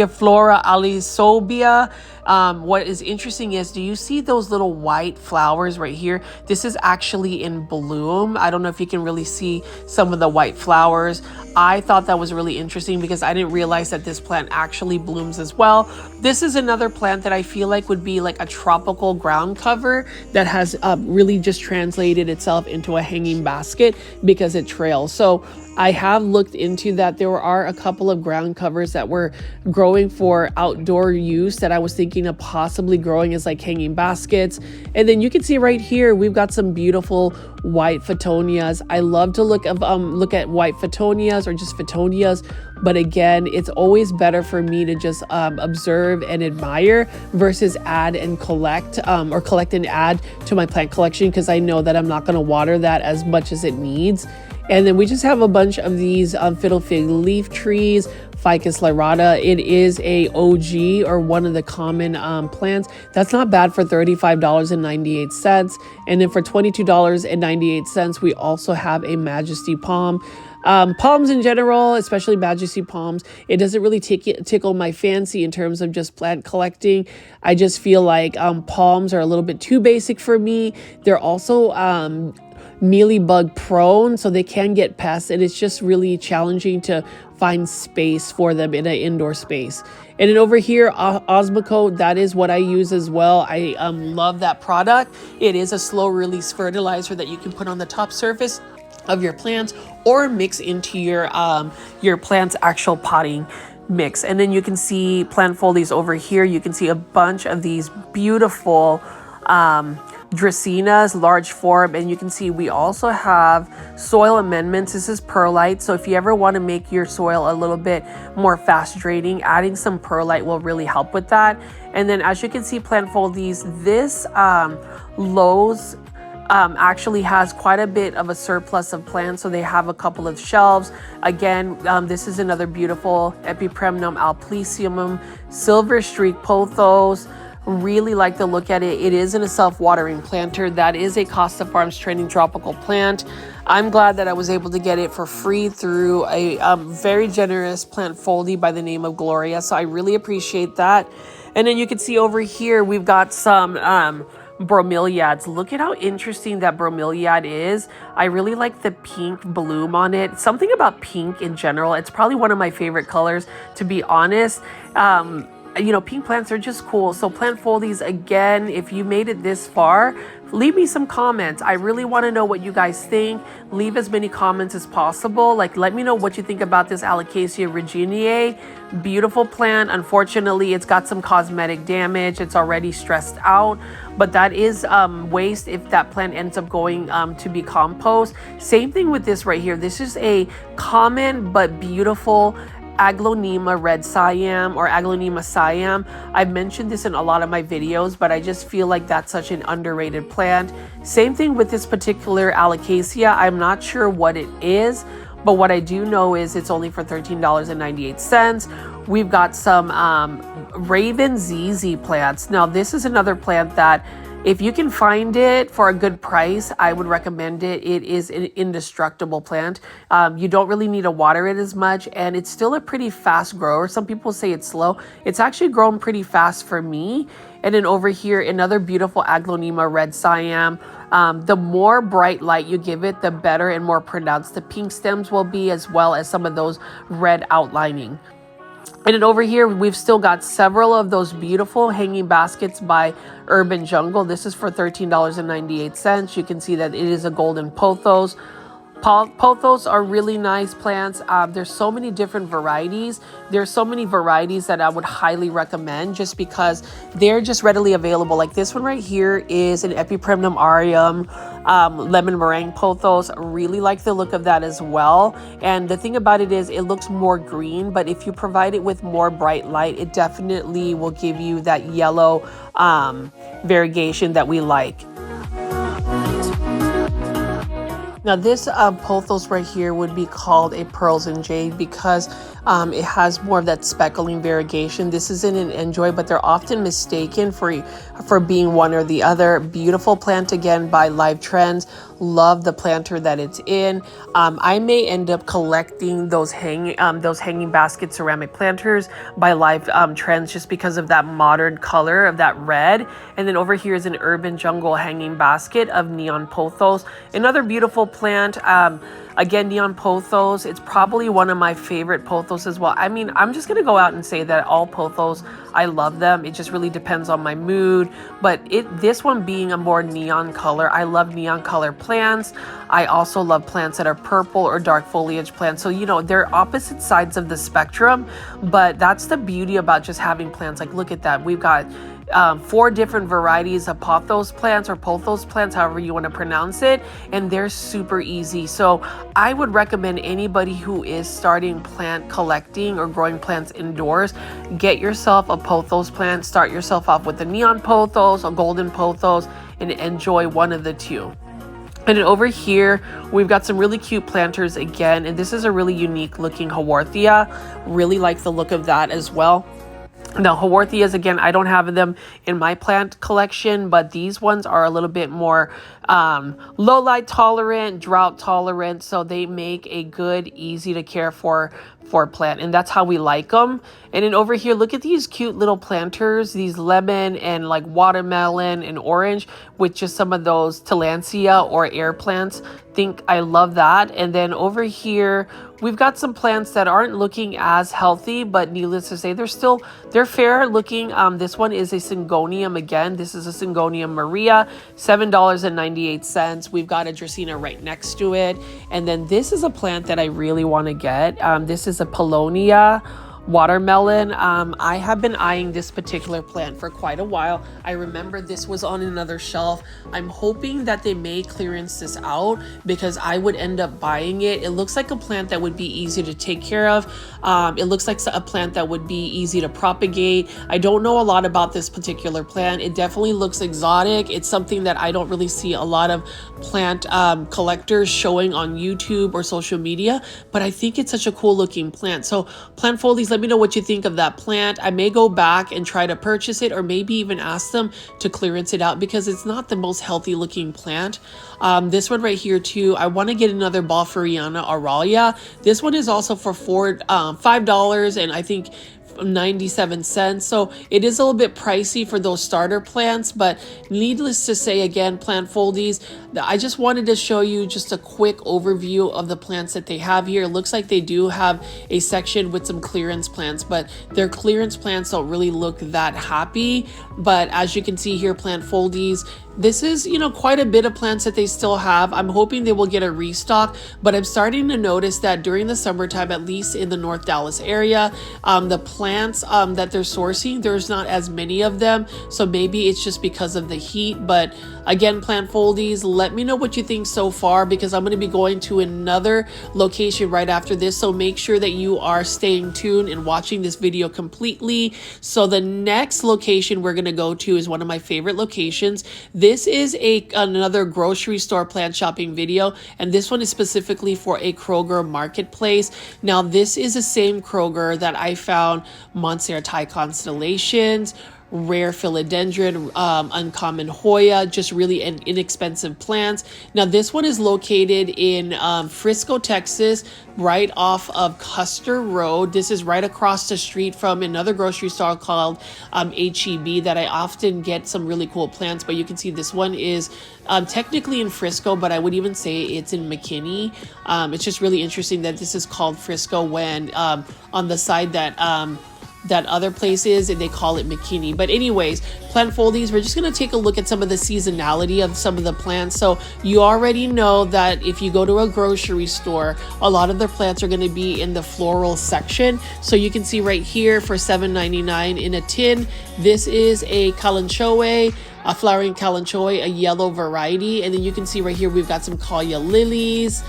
Flora alisobia. What is interesting is, do you see those little white flowers right here? This is actually in bloom. I don't know if you can really see some of the white flowers. I thought that was really interesting because I didn't realize that this plant actually blooms as well. This is another plant that I feel like would be like a tropical ground cover that has really just translated itself into a hanging basket because it trails. So I have looked into that. There are a couple of ground covers that were growing for outdoor use that I was thinking of possibly growing as like hanging baskets. And then you can see right here, we've got some beautiful white phontonias. I love to look at white phontonias or just phontonias. But again, it's always better for me to just observe and admire versus add and collect or collect and add to my plant collection, because I know that I'm not going to water that as much as it needs. And then we just have a bunch of these fiddle fig leaf trees, Ficus lyrata. It is a OG or one of the common plants. That's not bad for $35.98. And then for $22.98, we also have a Majesty palm. Palms in general, especially Majesty palms, it doesn't really tickle my fancy in terms of just plant collecting. I just feel like palms are a little bit too basic for me. They're also mealybug prone, so they can get pests, and it's just really challenging to find space for them in an indoor space. And then over here, Osmocote, that is what I use as well. I love that product. It is a slow release fertilizer that you can put on the top surface of your plants or mix into your plant's actual potting mix. And then you can see plant folies over here. You can see a bunch of these beautiful Dracaenas, large form, and you can see we also have soil amendments. This is perlite, so if you ever want to make your soil a little bit more fast draining, adding some perlite will really help with that. And then as you can see, plant folies, this Lowe's actually has quite a bit of a surplus of plants, so they have a couple of shelves. Again, this is another beautiful Epipremnum alpleasium, silver streak pothos. Really like to look at it. It isn't a self-watering planter. That is a Costa Farms training tropical plant. I'm glad that I was able to get it for free through a very generous plant foldy by the name of Gloria. So I really appreciate that. And then you can see over here, we've got some bromeliads. Look at how interesting that bromeliad is. I really like the pink bloom on it. Something about pink in general. It's probably one of my favorite colors, to be honest. Pink plants are just cool. So plant foldies, again, if you made it this far, leave me some comments. I really want to know what you guys think. Leave as many comments as possible. Like, let me know what you think about this Alocasia reginae. Beautiful plant. Unfortunately, it's got some cosmetic damage. It's already stressed out, but that is waste if that plant ends up going to be compost. Same thing with this right here. This is a common but beautiful Aglaonema red siam or Aglaonema siam. I've mentioned this in a lot of my videos, but I just feel like that's such an underrated plant. Same thing with this particular Alocasia. I'm not sure what it is, but what I do know is it's only for $13.98. We've got some Raven ZZ plants. Now, this is another plant that if you can find it for a good price, I would recommend it. It is an indestructible plant. You don't really need to water it as much, and it's still a pretty fast grower. Some people say it's slow. It's actually grown pretty fast for me. And then over here, another beautiful Aglaonema red siam. The more bright light you give it, the better and more pronounced the pink stems will be, as well as some of those red outlining. And then over here, we've still got several of those beautiful hanging baskets by Urban Jungle. This is for $13.98. You can see that it is a golden pothos. Pothos are really nice plants. There's so many different varieties. There's so many varieties that I would highly recommend just because they're just readily available. Like this one right here is an Epipremnum aureum lemon meringue pothos. Really like the look of that as well. And the thing about it is it looks more green, but if you provide it with more bright light, it definitely will give you that yellow variegation that we like. Now this pothos right here would be called a pearls and jade because It has more of that speckling variegation. This isn't an enjoy, but they're often mistaken for being one or the other. Beautiful plant again by Live Trends. Love the planter that it's in. I may end up collecting those hanging basket ceramic planters by Live Trends just because of that modern color of that red. And then over here is an urban jungle hanging basket of neon pothos. Another beautiful plant. Again, neon pothos. It's probably one of my favorite pothos as well. I mean, I'm just going to go out and say that all pothos, I love them. It just really depends on my mood. But this one being a more neon color, I love neon color plants. I also love plants that are purple or dark foliage plants. So, you know, they're opposite sides of the spectrum. But that's the beauty about just having plants. Like, look at that. We've got 4 different varieties of pothos plants or pothos plants, however you want to pronounce it, and they're super easy. So I would recommend anybody who is starting plant collecting or growing plants indoors, get yourself a pothos plant, start yourself off with a neon pothos, a golden pothos, and enjoy one of the two. And then over here, we've got some really cute planters again, and this is a really unique looking Haworthia. Really like the look of that as well. Now, Haworthias, again, I don't have them in my plant collection, but these ones are a little bit more low light tolerant, drought tolerant, so they make a good, easy to care for plant, and that's how we like them. And then over here, look at these cute little planters, these lemon and like watermelon and orange with just some of those tillandsia or air plants. I love that. And then over here, we've got some plants that aren't looking as healthy, but needless to say, they're fair looking. This one is a Syngonium again. This is a Syngonium Maria, $7.98. We've got a Dracaena right next to it. And then this is a plant that I really want to get. This is a Paulownia watermelon. I have been eyeing this particular plant for quite a while. I remember this was on another shelf. I'm hoping that they may clearance this out because I would end up buying it. It looks like a plant that would be easy to take care of. It looks like a plant that would be easy to propagate. I don't know a lot about this particular plant. It definitely looks exotic. It's something that I don't really see a lot of plant collectors showing on YouTube or social media, but I think it's such a cool looking plant. So plant foldies, let me know what you think of that plant. I may go back and try to purchase it or maybe even ask them to clearance it out because it's not the most healthy looking plant. This one right here too, I want to get another Balferiana Aurelia. This one is also for $5 and I think 97 cents. So it is a little bit pricey for those starter plants, but needless to say, again, plant foldies, I just wanted to show you just a quick overview of the plants that they have here. It looks like they do have a section with some clearance plants, but their clearance plants don't really look that happy. But as you can see here, plant foldies, this is, you know, quite a bit of plants that they still have. I'm hoping they will get a restock, but I'm starting to notice that during the summertime, at least in the North Dallas area, the plants that they're sourcing, there's not as many of them. So maybe it's just because of the heat. But again, plant foldies, let me know what you think so far because I'm going to be going to another location right after this. So make sure that you are staying tuned and watching this video completely. So the next location we're going to go to is one of my favorite locations. This is another grocery store plant shopping video, and this one is specifically for a Kroger marketplace. Now, this is the same Kroger that I found Montserrat Thai constellations, rare philodendron, uncommon Hoya, just really inexpensive plants. Now this one is located in Frisco, Texas, right off of Custer Road. This is right across the street from another grocery store called HEB that I often get some really cool plants, but you can see this one is technically in Frisco, but I would even say it's in McKinney. It's just really interesting that this is called Frisco when on the side that other places and they call it McKinney. But anyways, plant foldies, we're just going to take a look at some of the seasonality of some of the plants. So you already know that if you go to a grocery store, a lot of their plants are going to be in the floral section. So you can see right here for $7.99 in a tin, this is a Kalanchoe, a flowering Kalanchoe, a yellow variety. And then you can see right here, we've got some Kalia lilies,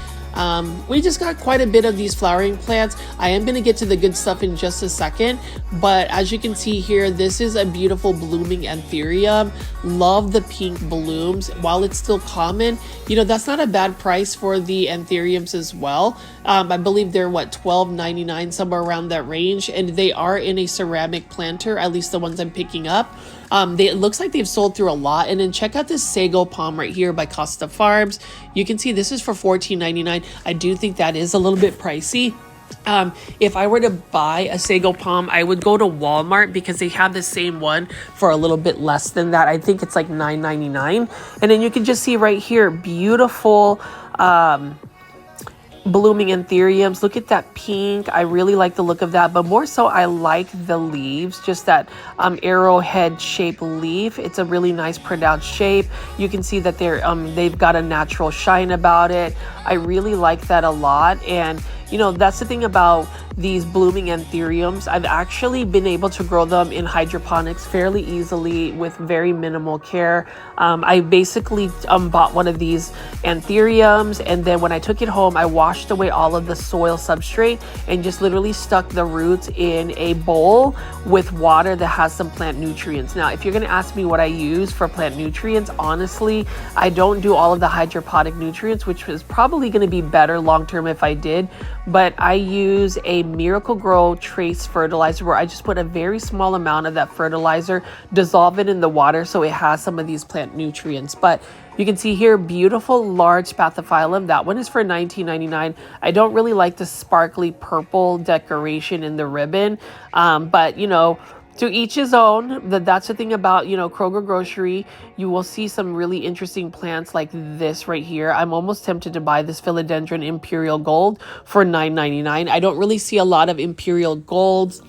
We just got quite a bit of these flowering plants. I am going to get to the good stuff in just a second, but as you can see here, this is a beautiful blooming anthurium. Love the pink blooms. While it's still common, you know, that's not a bad price for the anthuriums as well. I believe they're what, $12.99, somewhere around that range, and they are in a ceramic planter, at least the ones I'm picking up. It looks like they've sold through a lot. And then check out this sago palm right here by Costa Farms. You can see this is for $14.99. I do think that is a little bit pricey. If I were to buy a sago palm, I would go to Walmart because they have the same one for a little bit less than that. I think it's like $9.99. And then you can just see right here, beautiful blooming anthuriums. Look at that pink. I really like the look of that, but more so I like the leaves, just that arrowhead shaped leaf. It's a really nice pronounced shape. You can see that they've got a natural shine about it. I really like that a lot. And you know, that's the thing about these blooming anthuriums. I've actually been able to grow them in hydroponics fairly easily with very minimal care. I basically bought one of these anthuriums, and then when I took it home, I washed away all of the soil substrate and just literally stuck the roots in a bowl with water that has some plant nutrients. Now, if you're going to ask me what I use for plant nutrients, honestly, I don't do all of the hydroponic nutrients, which is probably going to be better long term if I did. But I use a Miracle Grow trace fertilizer where I just put a very small amount of that fertilizer, dissolve it in the water so it has some of these plant nutrients. But you can see here, beautiful large spathiphyllum. That one is for $19.99. I don't really like the sparkly purple decoration in the ribbon, but you know, to each his own. That's the thing about, you know, Kroger grocery. You will see some really interesting plants like this right here. I'm almost tempted to buy this philodendron imperial gold for $9.99. I don't really see a lot of imperial golds,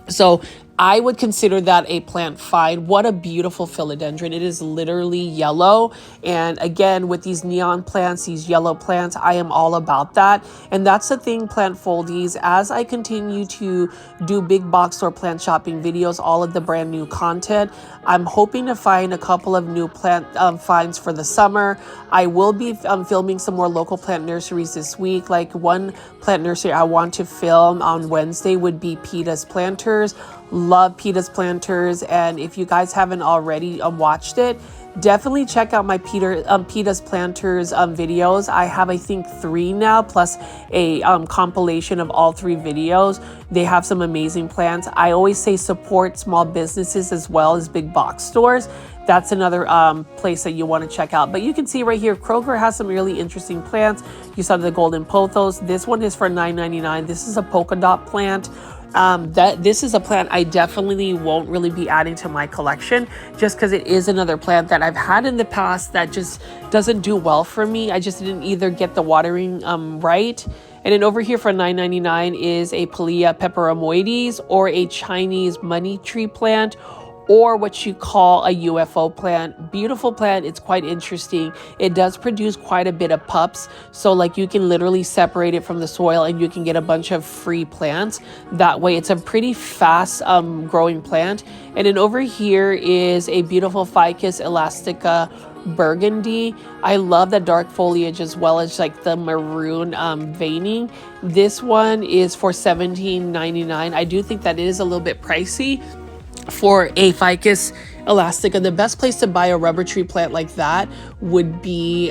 so I would consider that a plant find. What a beautiful philodendron. It is literally yellow. And again, with these neon plants, these yellow plants, I am all about that. And that's the thing, plant foldies. As I continue to do big box store plant shopping videos, all of the brand new content, I'm hoping to find a couple of new plant finds for the summer. I will be filming some more local plant nurseries this week. Like one plant nursery I want to film on Wednesday would be Peta's Planters. Love Peta's Planters, and if you guys haven't already watched it, definitely check out my Peta's Planters videos. I have, I think, 3 now, plus a compilation of all 3 videos. They have some amazing plants. I always say support small businesses as well as big box stores. That's another place that you want to check out. But you can see right here, Kroger has some really interesting plants. You saw the golden pothos. This one is for $9.99. This is a polka dot plant. This is a plant I definitely won't really be adding to my collection, just because it is another plant that I've had in the past that just doesn't do well for me. I just didn't either get the watering right. And then over here for $9.99 is a Pilea peperomoides, or a Chinese money tree plant, or what you call a UFO plant. Beautiful plant. It's quite interesting. It does produce quite a bit of pups. So like you can literally separate it from the soil and you can get a bunch of free plants. That way it's a pretty fast growing plant. And then over here is a beautiful Ficus elastica burgundy. I love the dark foliage as well as like the maroon veining. This one is for $17.99. I do think that it is a little bit pricey for a Ficus elastica. The best place to buy a rubber tree plant like that would be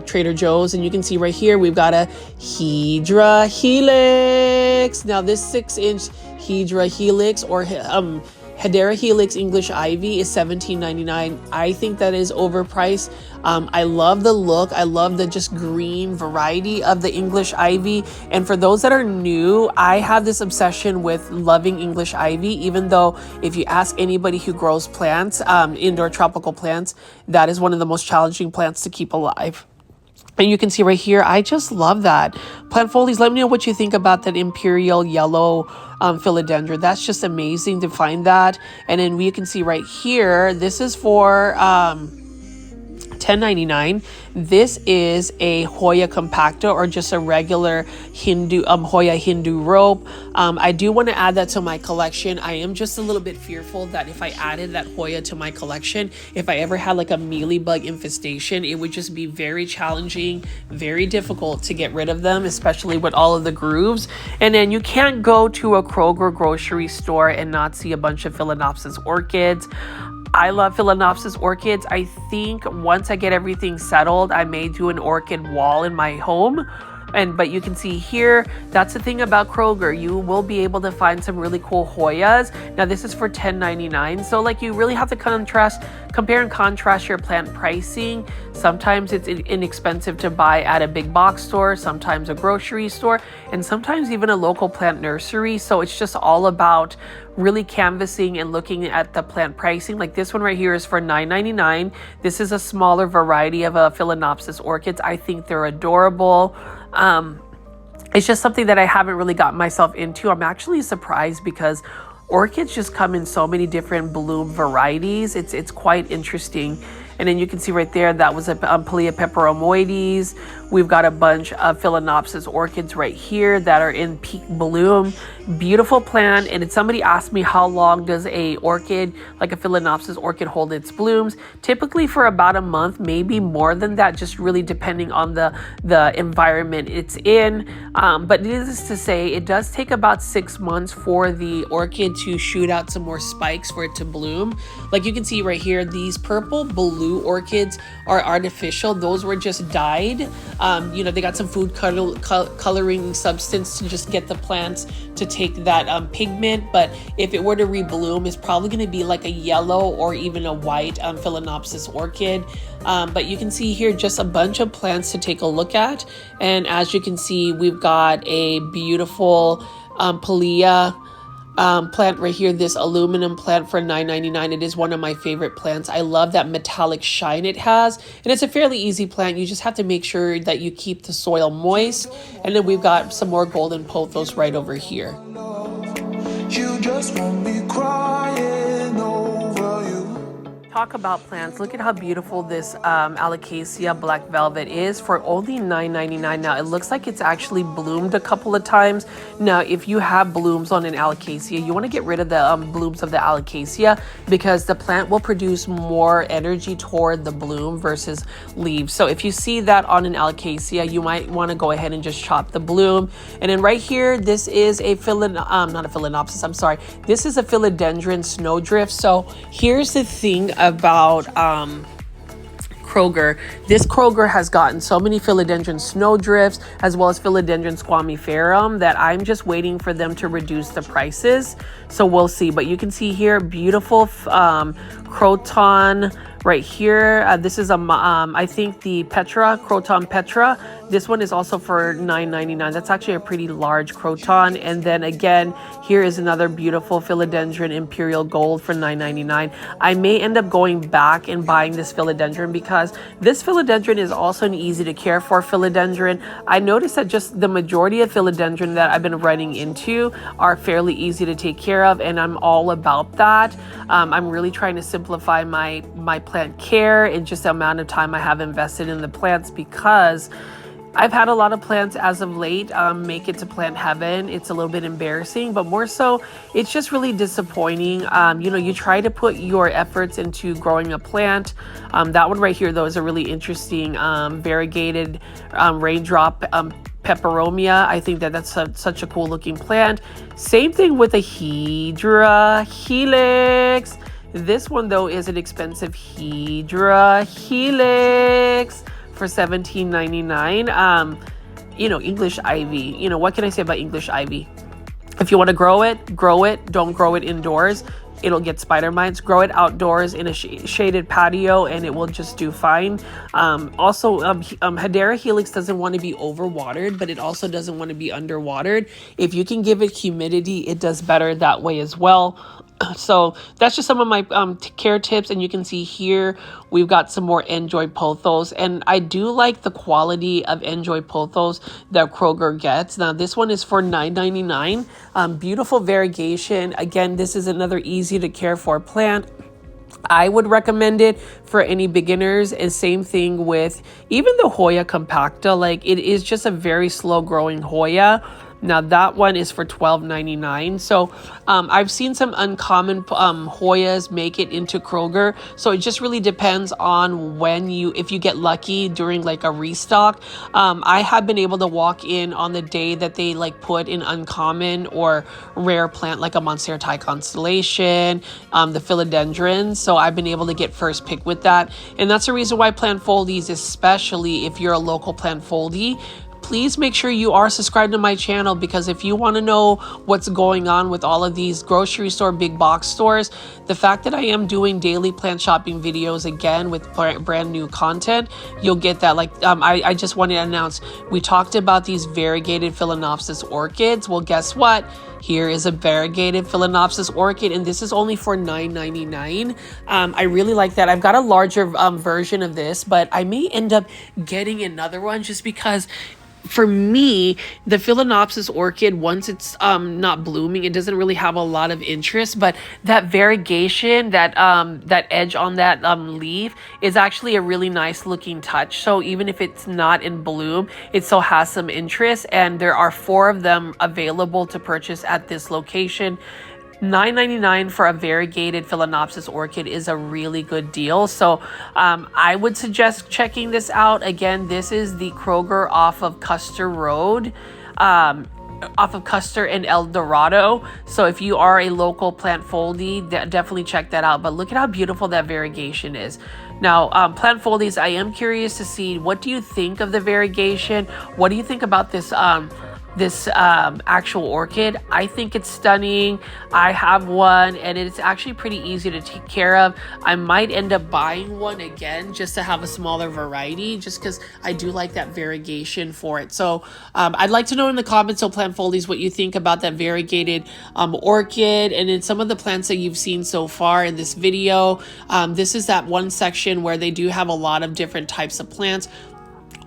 Trader Joe's. And you can see right here, we've got a Hydra Helix. Now this 6-inch Hydra Helix, or Hedera Helix English Ivy, is $17.99. I think that is overpriced. I love the look. I love the just green variety of the English Ivy. And for those that are new, I have this obsession with loving English Ivy, even though if you ask anybody who grows plants, indoor tropical plants, that is one of the most challenging plants to keep alive. And you can see right here, I just love that. Plant Foldies, let me know what you think about that imperial yellow philodendron. That's just amazing to find that. And then we can see right here, this is for $10.99. This is a Hoya compacta, or just a regular Hoya Hindu rope. I do want to add that to my collection. I am just a little bit fearful that if I added that Hoya to my collection, if I ever had like a mealybug infestation, it would just be very challenging, very difficult to get rid of them, especially with all of the grooves. And then you can't go to a Kroger grocery store and not see a bunch of Phalaenopsis orchids. I love Phalaenopsis orchids. I think once I get everything settled, I may do an orchid wall in my home. But you can see here, that's the thing about Kroger. You will be able to find some really cool Hoyas. Now this is for $10.99. So like, you really have to compare and contrast your plant pricing. Sometimes it's inexpensive to buy at a big box store, sometimes a grocery store, and sometimes even a local plant nursery. So it's just all about really canvassing and looking at the plant pricing. Like this one right here is for $9.99. This is a smaller variety of Phalaenopsis orchids. I think they're adorable. It's just something that I haven't really gotten myself into. I'm actually surprised because orchids just come in so many different bloom varieties. It's quite interesting. And then you can see right there, that was a Pilea peperomoides. We've got a bunch of Phalaenopsis orchids right here that are in peak bloom. Beautiful plant. And somebody asked me, how long does a orchid, like a Phalaenopsis orchid, hold its blooms? Typically for about a month, maybe more than that, just really depending on the environment it's in. But needless to say, it does take about 6 months for the orchid to shoot out some more spikes for it to bloom. Like you can see right here, these purple blue orchids are artificial. Those were just dyed. They got some food coloring substance to just get the plants to take that pigment. But if it were to rebloom, it's probably going to be like a yellow or even a white Phalaenopsis orchid. But you can see here just a bunch of plants to take a look at. And as you can see, we've got a beautiful Pilea plant right here, this aluminum plant for $9.99. It is one of my favorite plants. I love that metallic shine it has, and it's a fairly easy plant. You just have to make sure that you keep the soil moist. And then we've got some more golden pothos right over here. You just won't be crying over you. Talk about plants. Look at how beautiful this Alocasia black velvet is for only $9.99. Now it looks like it's actually bloomed a couple of times. Now if you have blooms on an Alocasia, you want to get rid of the blooms of the Alocasia, because the plant will produce more energy toward the bloom versus leaves. So if you see that on an Alocasia, you might want to go ahead and just chop the bloom. And then right here, this is a not a Phalaenopsis, I'm sorry. This is a philodendron snowdrift. So here's the thing about Kroger. This Kroger has gotten so many philodendron snowdrifts as well as philodendron squamiferum that I'm just waiting for them to reduce the prices. So we'll see. But you can see here, beautiful croton right here. This is I think the Croton Petra. This one is also for $9.99. That's actually a pretty large croton. And then again, here is another beautiful philodendron Imperial Gold for $9.99. I may end up going back and buying this philodendron because this philodendron is also an easy to care for philodendron. I noticed that just the majority of philodendron that I've been running into are fairly easy to take care of, and I'm all about that. I'm really trying to simplify my plant care and just the amount of time I have invested in the plants, because I've had a lot of plants as of late make it to plant heaven. It's a little bit embarrassing, but more so, it's just really disappointing. You try to put your efforts into growing a plant. That one right here, though, is a really interesting variegated raindrop peperomia. I think that's such a cool looking plant. Same thing with a Hydra Helix. This one, though, is an expensive Hydra Helix for $17.99. English ivy. What can I say about English ivy? If you want to grow it, grow it. Don't grow it indoors. It'll get spider mites. Grow it outdoors in a shaded patio and it will just do fine. Hedera Helix doesn't want to be overwatered, but it also doesn't want to be underwatered. If you can give it humidity, it does better that way as well. So that's just some of my care tips. And you can see here, we've got some more Enjoy Pothos. And I do like the quality of Enjoy Pothos that Kroger gets. Now, this one is for $9.99. Beautiful variegation. Again, this is another easy to care for plant. I would recommend it for any beginners. And same thing with even the Hoya compacta. Like, it is just a very slow growing Hoya. Now that one is for $12.99. So I've seen some uncommon Hoyas make it into Kroger. So it just really depends on if you get lucky during like a restock. I have been able to walk in on the day that they like put in uncommon or rare plant, like a Monstera Constellation, the philodendrons. So I've been able to get first pick with that. And that's the reason why plant foldies, especially if you're a local plant foldie, please make sure you are subscribed to my channel, because if you want to know what's going on with all of these grocery store, big box stores, the fact that I am doing daily plant shopping videos again with brand new content, you'll get that. Like, I just wanted to announce, we talked about these variegated Phalaenopsis orchids. Well, guess what? Here is a variegated Phalaenopsis orchid, and this is only for $9.99. I really like that. I've got a larger version of this, but I may end up getting another one just because, for me, the Phalaenopsis orchid, once it's not blooming, it doesn't really have a lot of interest, but that variegation, that edge on that leaf is actually a really nice looking touch. So even if it's not in bloom, it still has some interest, and there are 4 of them available to purchase at this location. $9.99 for a variegated Phalaenopsis orchid is a really good deal. So I would suggest checking this out. Again, this is the Kroger off of Custer Road, off of Custer and El Dorado. So if you are a local plant foldie, definitely check that out. But look at how beautiful that variegation is. Now, plant foldies, I am curious to see, what do you think of the variegation? What do you think about this actual orchid? I think it's stunning. I have one, and it's actually pretty easy to take care of. I might end up buying one again just to have a smaller variety, just because I do like that variegation for it. So I'd like to know in the comments, so plant foldies, what you think about that variegated orchid, and then some of the plants that you've seen so far in this video. This is that one section where they do have a lot of different types of plants.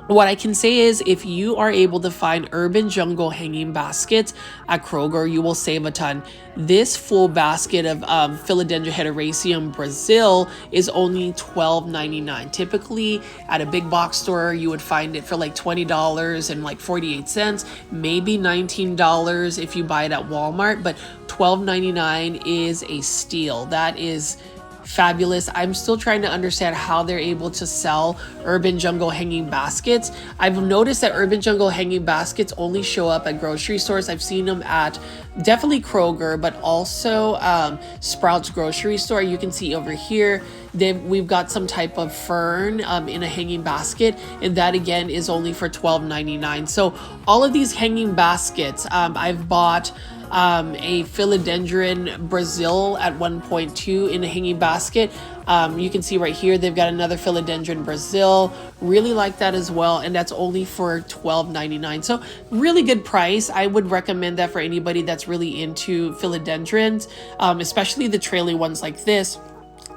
What I can say is, if you are able to find urban jungle hanging baskets at Kroger, you will save a ton. This full basket of Philodendron heteracea Brazil is only $12.99. Typically at a big box store, you would find it for like $20 and like 48 cents, maybe $19 if you buy it at Walmart, but $12.99 is a steal. That is fabulous. I'm still trying to understand how they're able to sell urban jungle hanging baskets. I've noticed that urban jungle hanging baskets only show up at grocery stores. I've seen them at definitely Kroger, but also Sprouts grocery store. You can see over here, we've got some type of fern in a hanging basket, and that again is only for $12.99. So all of these hanging baskets, I've bought a philodendron Brazil at 1.2 in a hanging basket. You can see right here, they've got another philodendron Brazil. Really like that as well. And that's only for $12.99. So really good price. I would recommend that for anybody that's really into philodendrons, especially the trailing ones like this.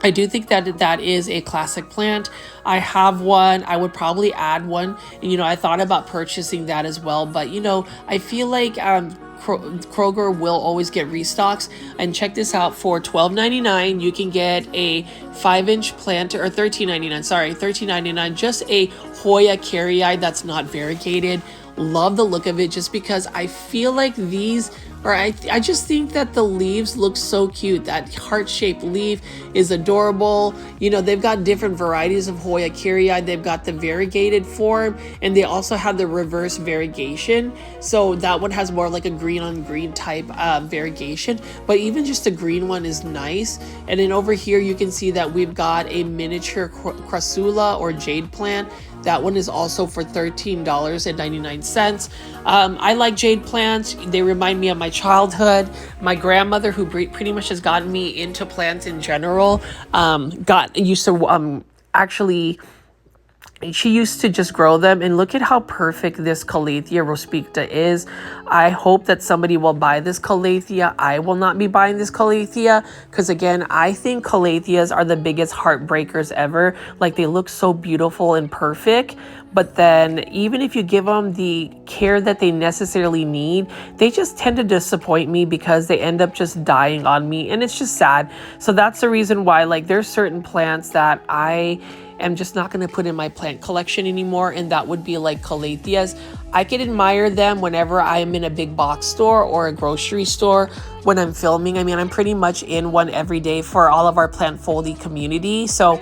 I do think that that is a classic plant. I have one. I would probably add one. And, I thought about purchasing that as well. But, I feel like Kroger will always get restocks. And check this out, for $12.99 you can get a 5-inch plant, or $13.99, just a Hoya carrii that's not variegated. Love the look of it, just because I feel like these, or I just think that the leaves look so cute. That heart-shaped leaf is adorable. They've got different varieties of Hoya carrii. They've got the variegated form, and they also have the reverse variegation. So that one has more like a green on green type variegation, but even just the green one is nice. And then over here you can see that we've got a miniature crassula or jade plant. That one is also for $13.99. I like jade plants. They remind me of my childhood. My grandmother, who pretty much has gotten me into plants in general, used to actually she used to just grow them, and look at how perfect this Calathea rospicta is. I hope that somebody will buy this Calathea. I will not be buying this Calathea because, again, I think Calatheas are the biggest heartbreakers ever. Like, they look so beautiful and perfect, but then even if you give them the care that they necessarily need, they just tend to disappoint me because they end up just dying on me, and it's just sad. So that's the reason why, like, there's certain plants that I am just not going to put in my plant collection anymore, and that would be like Calatheas. I can admire them whenever I am in a big box store or a grocery store when I'm filming. I mean, I'm pretty much in one every day for all of our plant foldy community, so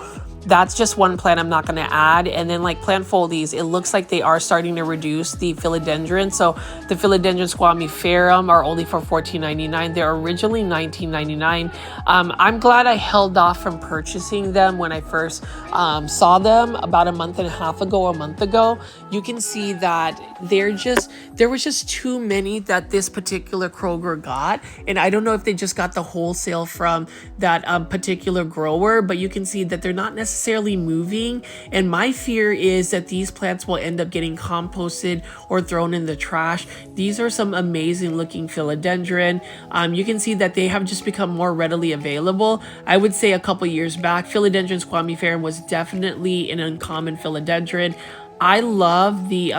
that's just one plant I'm not going to add. And then, like, plant foldies, it looks like they are starting to reduce the philodendron. So the philodendron squamiferum are only for $14.99. They're originally $19.99. I'm glad I held off from purchasing them when I first saw them about a month ago. You can see that there was just too many that this particular Kroger got, and I don't know if they just got the wholesale from that particular grower, but you can see that they're not necessarily moving, and my fear is that these plants will end up getting composted or thrown in the trash. These are some amazing looking philodendron. You can see that they have just become more readily available. I would say a couple years back, philodendron squamiferum was definitely an uncommon philodendron. I love the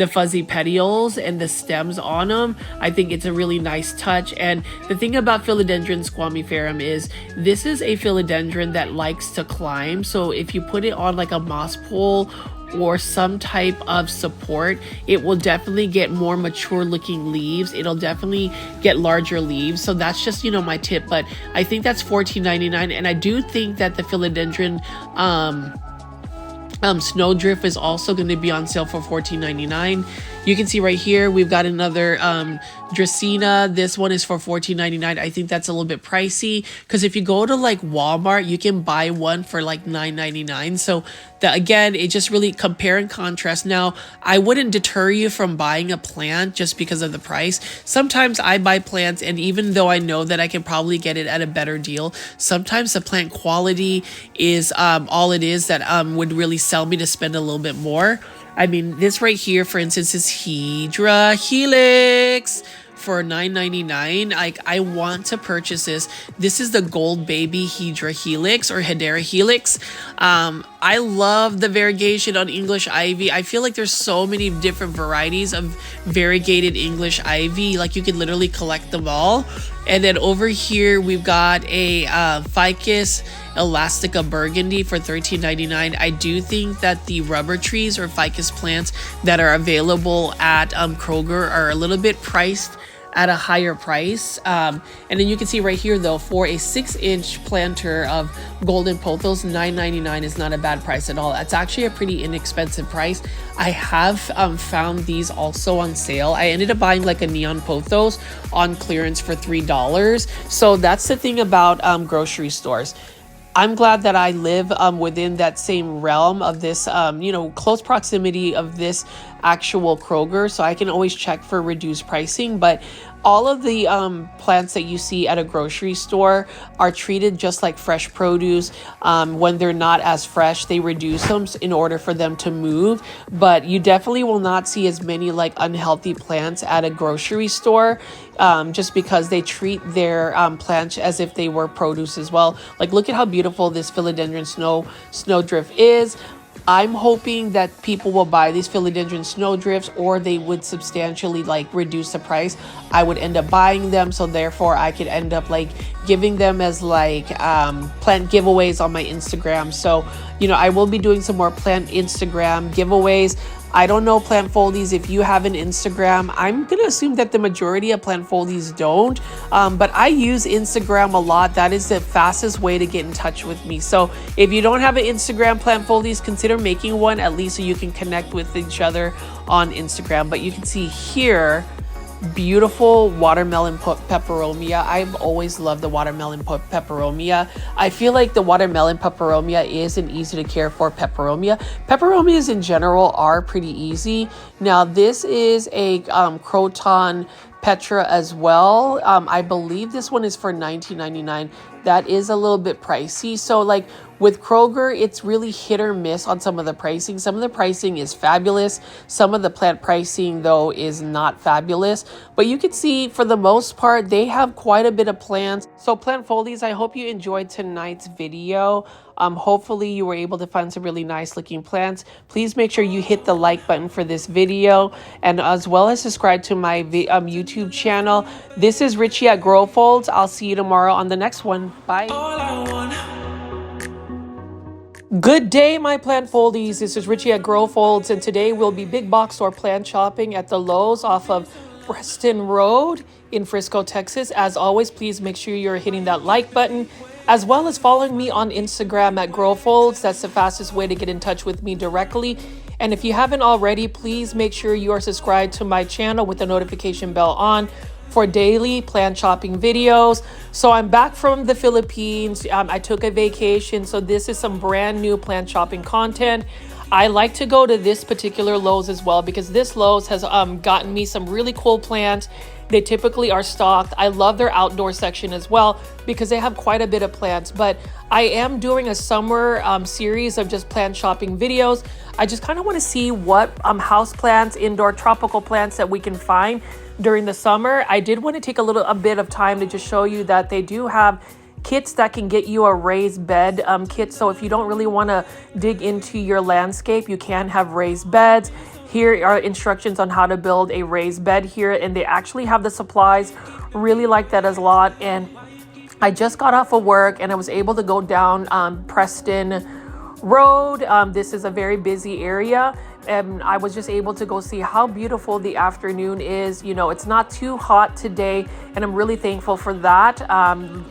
fuzzy petioles and the stems on them. I think it's a really nice touch. And the thing about philodendron squamiferum is this is a philodendron that likes to climb. So if you put it on like a moss pole or some type of support, it will definitely get more mature looking leaves. It'll definitely get larger leaves. So that's just, my tip. But I think that's $14.99. And I do think that the philodendron Snowdrift is also going to be on sale for $14.99. You can see right here we've got another Dracaena. This one is for $14.99. I think that's a little bit pricey because if you go to like Walmart, you can buy one for like $9.99. So again, it just really compare and contrast. Now, I wouldn't deter you from buying a plant just because of the price. Sometimes I buy plants, and even though I know that I can probably get it at a better deal, sometimes the plant quality is all it is that would really sell me to spend a little bit more. I mean, this right here, for instance, is Hydra Helix for $9.99. I want to purchase this. This is the Gold Baby Hydra Helix or Hedera Helix. I love the variegation on English ivy. I feel like there's so many different varieties of variegated English ivy. Like, you could literally collect them all. And then over here, we've got a Ficus Elastica Burgundy for $13.99. I do think that the rubber trees or ficus plants that are available at Kroger are a little bit priced at a higher price. And then you can see right here, though, for a 6-inch planter of golden pothos, $9.99 is not a bad price at all. That's actually a pretty inexpensive price. I have found these also on sale. I ended up buying like a neon pothos on clearance for $3. So that's the thing about grocery stores. I'm glad that I live within that same realm of this, close proximity of this actual Kroger, so I can always check for reduced pricing. But all of the plants that you see at a grocery store are treated just like fresh produce. When they're not as fresh, they reduce them in order for them to move. But you definitely will not see as many like unhealthy plants at a grocery store, just because they treat their plants as if they were produce as well. Like, look at how beautiful this philodendron snowdrift is. I'm hoping that people will buy these philodendron snowdrifts, or they would substantially like reduce the price. I would end up buying them, so therefore I could end up like giving them as like plant giveaways on my Instagram. So, I will be doing some more plant Instagram giveaways. I don't know, plant foldies, if you have an Instagram. I'm going to assume that the majority of plant foldies don't, but I use Instagram a lot. That is the fastest way to get in touch with me. So if you don't have an Instagram, plant foldies, consider making one, at least so you can connect with each other on Instagram. But you can see here, beautiful watermelon peperomia. I've always loved the watermelon peperomia. I feel like the watermelon peperomia is an easy to care for peperomia. Peperomias in general are pretty easy. Now, this is a Croton Petra as well. I believe this one is for $19.99. That is a little bit pricey. So like with Kroger, it's really hit or miss on some of the pricing. Some of the pricing is fabulous. Some of the plant pricing though is not fabulous. But you can see for the most part, they have quite a bit of plants. So plant foldies, I hope you enjoyed tonight's video. Hopefully you were able to find some really nice looking plants. Please make sure you hit the like button for this video and as well as subscribe to my YouTube channel. This is Richie at Grow Folds. I'll see you tomorrow on the next one. Bye. Good day, my plant foldies. This is Richie at Grow Folds, and today we'll be big box store plant shopping at the Lowe's off of Preston Road in Frisco, Texas. As always, please make sure you're hitting that like button, as well as following me on Instagram at Grow Folds. That's the fastest way to get in touch with me directly. And if you haven't already, please make sure you are subscribed to my channel with the notification bell on for daily plant shopping videos. So I'm back from the Philippines. I took a vacation, so this is some brand new plant shopping content. I like to go to this particular Lowe's as well because this Lowe's has gotten me some really cool plants. They typically are stocked. I love their outdoor section as well because they have quite a bit of plants. But I am doing a summer series of just plant shopping videos. I just kind of want to see what house plants, indoor tropical plants that we can find during the summer. I did want to take a bit of time to just show you that they do have kits that can get you a raised bed kit. So if you don't really want to dig into your landscape, you can have raised beds. Here are instructions on how to build a raised bed here, and they actually have the supplies. Really like that as a lot. And I just got off of work and I was able to go down Preston Road. This is a very busy area, and I was just able to go see how beautiful the afternoon is. You know, it's not too hot today, and I'm really thankful for that.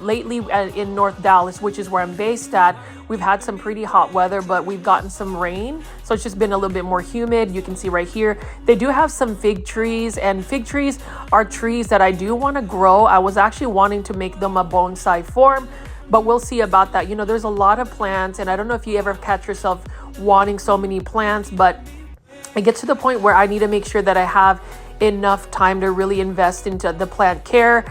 Lately in North Dallas, which is where I'm based at, we've had some pretty hot weather, but we've gotten some rain, so it's just been a little bit more humid. You can see right here, they do have some fig trees, and fig trees are trees that I do want to grow. I was actually wanting to make them a bonsai form, but we'll see about that. You know, there's a lot of plants, and I don't know if you ever catch yourself wanting so many plants, but it gets to the point where I need to make sure that I have enough time to really invest into the plant care.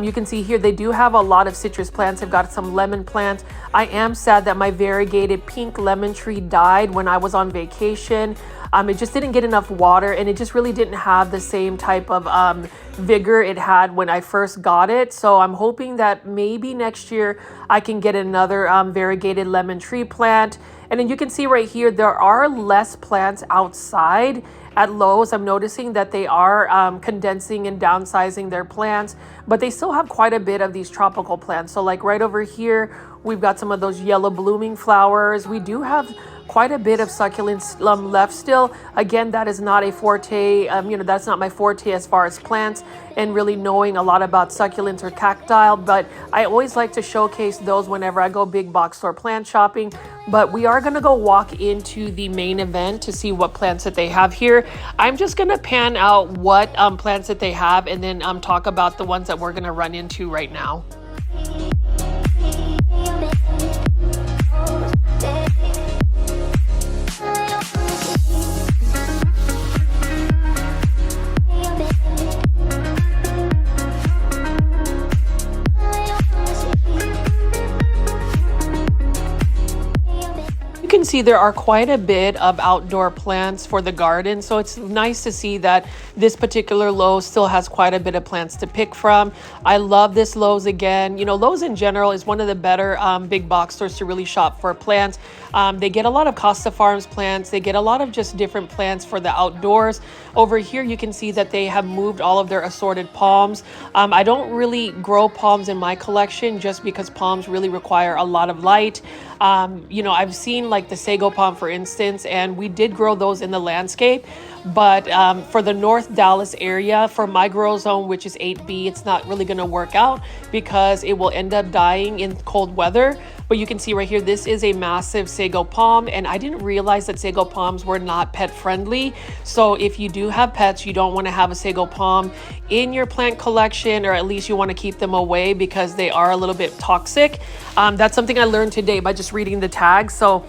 You can see here they do have a lot of citrus plants. I've got some lemon plants. I am sad that my variegated pink lemon tree died when I was on vacation. It just didn't get enough water, and it just really didn't have the same type of vigor it had when I first got it. So I'm hoping that maybe next year I can get another variegated lemon tree plant. And then you can see right here, there are less plants outside at Lowe's. I'm noticing that they are condensing and downsizing their plants, but they still have quite a bit of these tropical plants. So like right over here, we've got some of those yellow blooming flowers. We do have quite a bit of succulents left still. Again, that is not a forte, that's not my forte as far as plants and really knowing a lot about succulents or cacti, but I always like to showcase those whenever I go big box store plant shopping. But we are gonna go walk into the main event to see what plants that they have here. I'm just gonna pan out what plants that they have and then talk about the ones that we're gonna run into right now. You can see there are quite a bit of outdoor plants for the garden, so it's nice to see that this particular Lowe's still has quite a bit of plants to pick from. I love this Lowe's again. You know, Lowe's in general is one of the better big box stores to really shop for plants. They get a lot of Costa Farms plants. They get a lot of just different plants for the outdoors. Over here, you can see that they have moved all of their assorted palms. I don't really grow palms in my collection just because palms really require a lot of light. I've seen like the sago palm, for instance, and we did grow those in the landscape. But for the North Dallas area, for my grow zone, which is 8B, it's not really going to work out because it will end up dying in cold weather. But you can see right here, this is a massive sago palm, and I didn't realize that sago palms were not pet friendly. So if you do have pets, you don't want to have a sago palm in your plant collection, or at least you want to keep them away because they are a little bit toxic. That's something I learned today by just reading the tags. So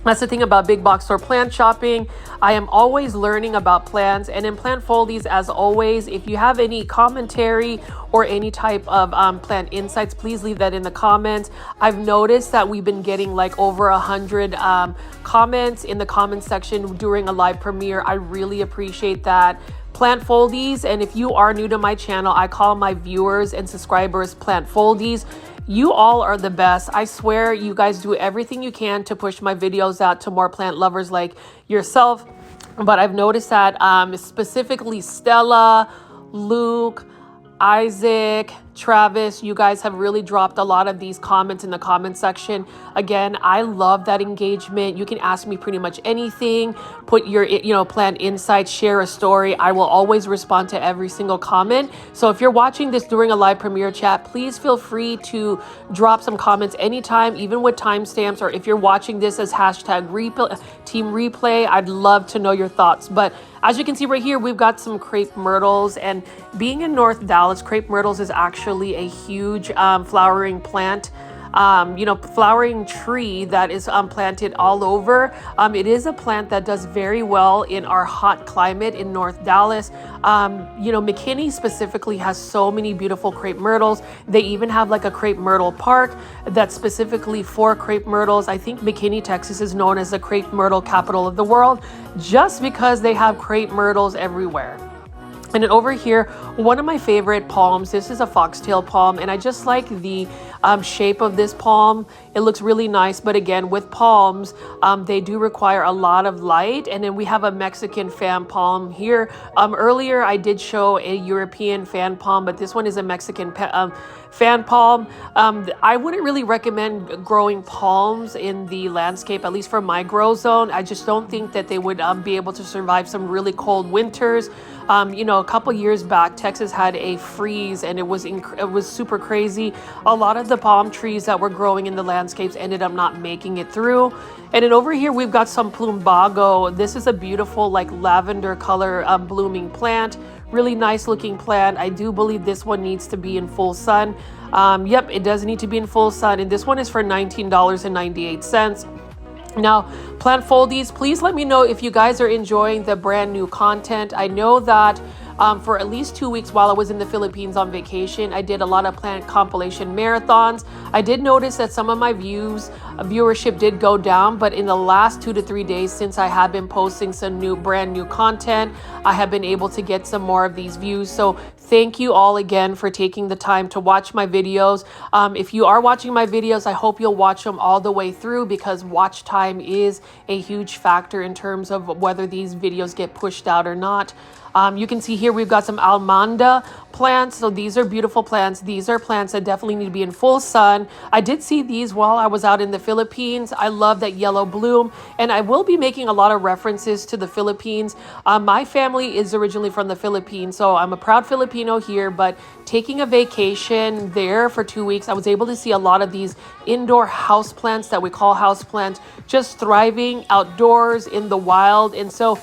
That's the thing about big box store plant shopping. I am always learning about plants. And in Plant Foldies, as always, if you have any commentary or any type of plant insights, please leave that in the comments. I've noticed that we've been getting like over 100 comments in the comment section during a live premiere. I really appreciate that. Plant Foldies, and if you are new to my channel, I call my viewers and subscribers Plant Foldies. You all are the best. I swear you guys do everything you can to push my videos out to more plant lovers like yourself. But I've noticed that specifically Stella, Luke, Isaac, Travis, you guys have really dropped a lot of these comments in the comment section. Again, I love that engagement. You can ask me pretty much anything, put your, plant insights, share a story. I will always respond to every single comment. So if you're watching this during a live premiere chat, please feel free to drop some comments anytime, even with timestamps, or if you're watching this as hashtag team replay, I'd love to know your thoughts. But as you can see right here, we've got some crepe myrtles, and being in North Dallas, crepe myrtles is actually a huge flowering plant, flowering tree that is planted all over. It is a plant that does very well in our hot climate in North Dallas. McKinney specifically has so many beautiful crepe myrtles. They even have like a crepe myrtle park that's specifically for crepe myrtles. I think McKinney, Texas is known as the crepe myrtle capital of the world just because they have crepe myrtles everywhere. And then over here, one of my favorite palms, this is a foxtail palm, and I just like the shape of this palm. It looks really nice, but again, with palms, they do require a lot of light. And then we have a Mexican fan palm here. Earlier, I did show a European fan palm, but this one is a Mexican fan palm. I wouldn't really recommend growing palms in the landscape, at least for my grow zone. I just don't think that they would be able to survive some really cold winters. A couple years back, Texas had a freeze, and it was super crazy. A lot of the palm trees that were growing in the landscapes ended up not making it through. And then over here, we've got some plumbago. This is a beautiful, like lavender color blooming plant. Really nice looking plant. I do believe this one needs to be in full sun. Yep, it does need to be in full sun. And this one is for $19.98. Now, Plant Foldies, please let me know if you guys are enjoying the brand new content. I know that for at least 2 weeks while I was in the Philippines on vacation, I did a lot of plant compilation marathons. I did notice that some of my viewership did go down, but in the last 2 to 3 days since I have been posting some brand new content, I have been able to get some more of these views. So thank you all again for taking the time to watch my videos. If you are watching my videos, I hope you'll watch them all the way through, because watch time is a huge factor in terms of whether these videos get pushed out or not. You can see here we've got some almanda plants. So these are beautiful plants. These are plants that definitely need to be in full sun. I did see these while I was out in the Philippines. I love that yellow bloom, and I will be making a lot of references to the Philippines. My family is originally from the Philippines, so I'm a proud Filipino here, but taking a vacation there for 2 weeks, I was able to see a lot of these indoor house plants that we call house plants, just thriving outdoors in the wild. And so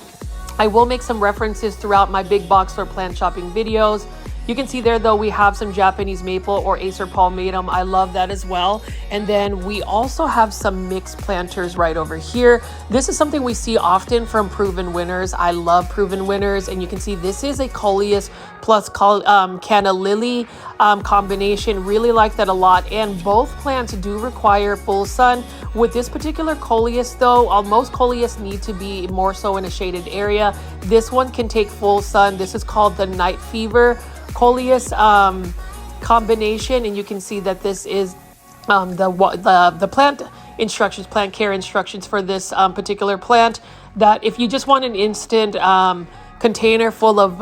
I will make some references throughout my big box or plant shopping videos. You can see there, though, we have some Japanese maple or Acer palmatum. I love that as well. And then we also have some mixed planters right over here. This is something we see often from proven winners. I love proven winners. And you can see this is a coleus plus canna lily combination. Really like that a lot. And both plants do require full sun. With this particular coleus, though, most coleus need to be more so in a shaded area. This one can take full sun. This is called the Night Fever coleus combination, and you can see that this is the plant instructions, plant care instructions for this particular plant. That if you just want an instant container full of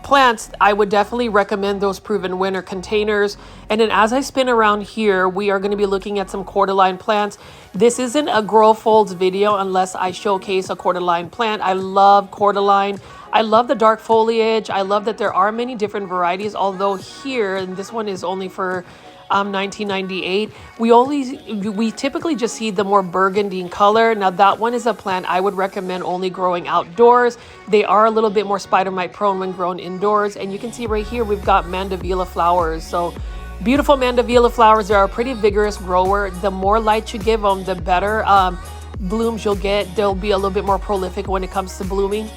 plants, I would definitely recommend those proven winner containers. And then as I spin around here, we are going to be looking at some cordyline plants. This isn't a grow folds video unless I showcase a cordyline plant. I love cordyline. I love the dark foliage. I love that there are many different varieties, although here, and this one is only for $19.98. We typically just see the more burgundy in color. Now that one is a plant I would recommend only growing outdoors. They are a little bit more spider mite prone when grown indoors. And you can see right here we've got mandevilla flowers. So beautiful mandevilla flowers. They're a pretty vigorous grower. The more light you give them, the better. blooms you'll get, they'll be a little bit more prolific when it comes to blooming.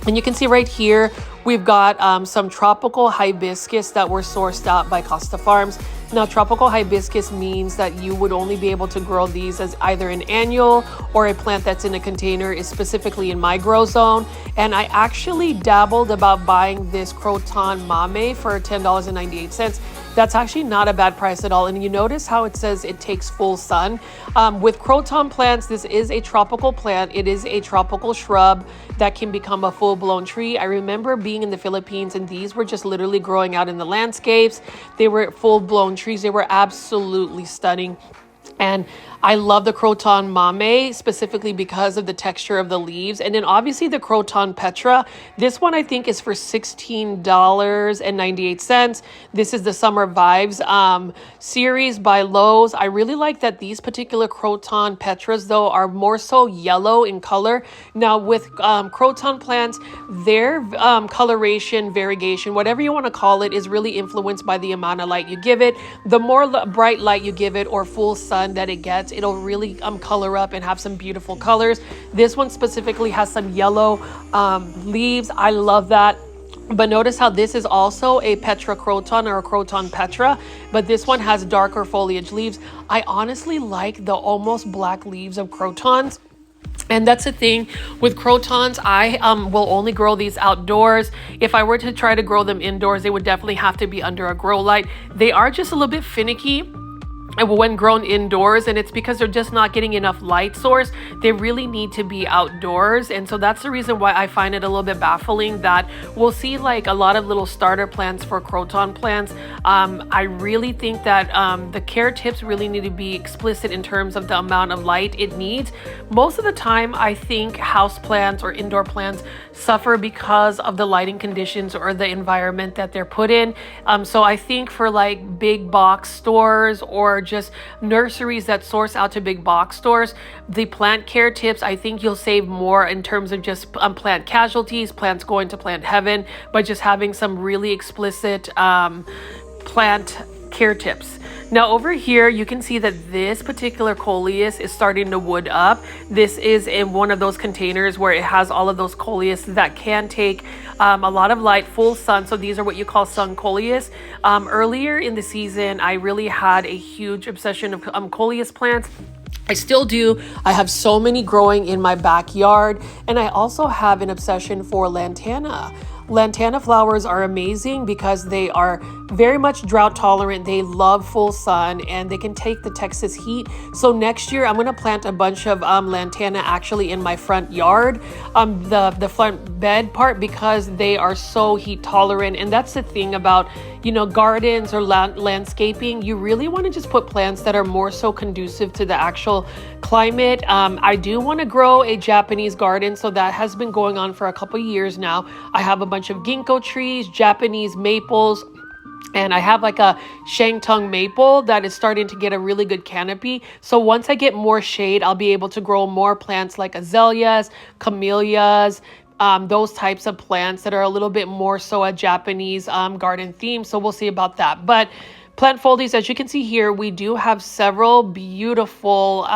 And you can see right here, we've got some tropical hibiscus that were sourced out by Costa Farms. Now, tropical hibiscus means that you would only be able to grow these as either an annual or a plant that's in a container, is specifically in my grow zone. And I actually dabbled about buying this Croton Mame for $10.98. That's actually not a bad price at all. And you notice how it says it takes full sun. With Croton plants, this is a tropical plant. It is a tropical shrub that can become a full-blown tree. I remember being in the Philippines and these were just literally growing out in the landscapes. They were full-blown trees. They were absolutely stunning. And I love the Croton Mame specifically because of the texture of the leaves. And then obviously the Croton Petra. This one I think is for $16.98. This is the Summer Vibes series by Lowe. I really like that these particular Croton Petras though are more so yellow in color. Now with Croton plants, their coloration, variegation, whatever you want to call it, is really influenced by the amount of light you give it. The more bright light you give it or full sun that it gets, it'll really color up and have some beautiful colors. This one specifically has some yellow leaves. I love that. But notice how this is also a Petra Croton or a Croton Petra, but this one has darker foliage leaves. I honestly like the almost black leaves of Crotons. And that's the thing with Crotons. I will only grow these outdoors. If I were to try to grow them indoors, they would definitely have to be under a grow light. They are just a little bit finicky when grown indoors, and it's because they're just not getting enough light source. They really need to be outdoors, and so that's the reason why I find it a little bit baffling that we'll see like a lot of little starter plants for Croton plants. I really think that the care tips really need to be explicit in terms of the amount of light it needs. Most of the time I think house plants or indoor plants suffer because of the lighting conditions or the environment that they're put in. So I think for like big box stores or just nurseries that source out to big box stores, the plant care tips, I think you'll save more in terms of just plant casualties, plants going to plant heaven, by just having some really explicit plant care tips. Now over here, you can see that this particular coleus is starting to wood up. This is in one of those containers where it has all of those coleus that can take a lot of light, full sun. So these are what you call sun coleus. Earlier in the season, I really had a huge obsession of coleus plants. I still do. I have so many growing in my backyard, and I also have an obsession for lantana. Lantana flowers are amazing because they are very much drought tolerant. They love full sun and they can take the Texas heat. So next year I'm going to plant a bunch of lantana actually in my front yard, the front bed part, because they are so heat tolerant. And that's the thing about, you know, gardens or landscaping. You really want to just put plants that are more so conducive to the actual climate. I do want to grow a Japanese garden, so that has been going on for a couple years now. I have a bunch of ginkgo trees, Japanese maples, and I have like a Shantung maple that is starting to get a really good canopy. So once I get more shade, I'll be able to grow more plants like azaleas, camellias, those types of plants that are a little bit more so a Japanese garden theme. So we'll see about that. But plant foldies, as you can see here, we do have several beautiful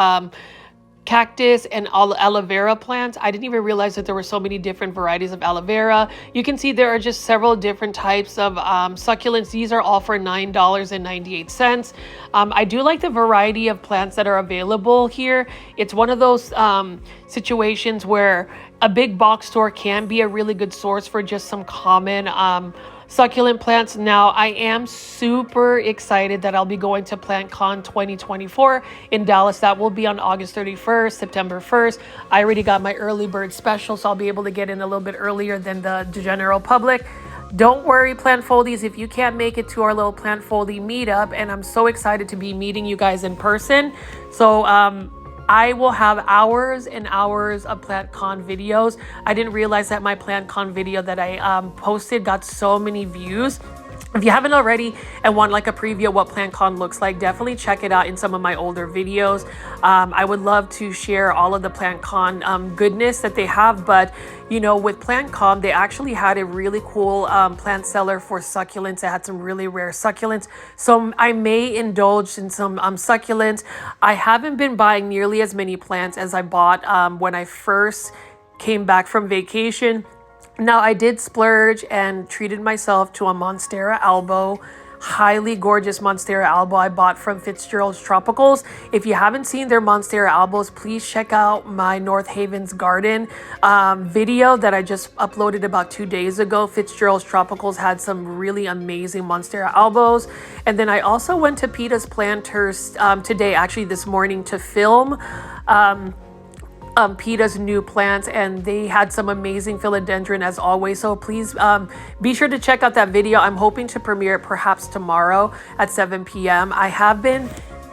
cactus and aloe vera plants. I didn't even realize that there were so many different varieties of aloe vera. You can see there are just several different types of succulents. These are all for $9.98. I do like the variety of plants that are available here. It's one of those situations where a big box store can be a really good source for just some common succulent plants. Now, I am super excited that I'll be going to PlantCon 2024 in Dallas. That will be on August 31st, September 1st. I already got my early bird special, so I'll be able to get in a little bit earlier than the general public. Don't worry, plant foldies, if you can't make it to our little plant foldie meetup, and I'm so excited to be meeting you guys in person. So I will have hours and hours of PlantCon videos. I didn't realize that my PlantCon video that I posted got so many views. If you haven't already and want like a preview of what PlantCon looks like, definitely check it out in some of my older videos. I would love to share all of the PlantCon goodness that they have, but you know, with PlantCon, they actually had a really cool plant seller for succulents. It had some really rare succulents, so I may indulge in some succulents. I haven't been buying nearly as many plants as I bought when I first came back from vacation. Now, I did splurge and treated myself to a Monstera albo, highly gorgeous Monstera albo I bought from Fitzgerald's Tropicals. If you haven't seen their Monstera albos, please check out my North Haven's Garden video that I just uploaded about 2 days ago. Fitzgerald's Tropicals had some really amazing Monstera albos. And then I also went to Peta's Planters today, actually this morning, to film Peta's new plants, and they had some amazing philodendron as always. So please be sure to check out that video. I'm hoping to premiere it perhaps tomorrow at 7 p.m. I have been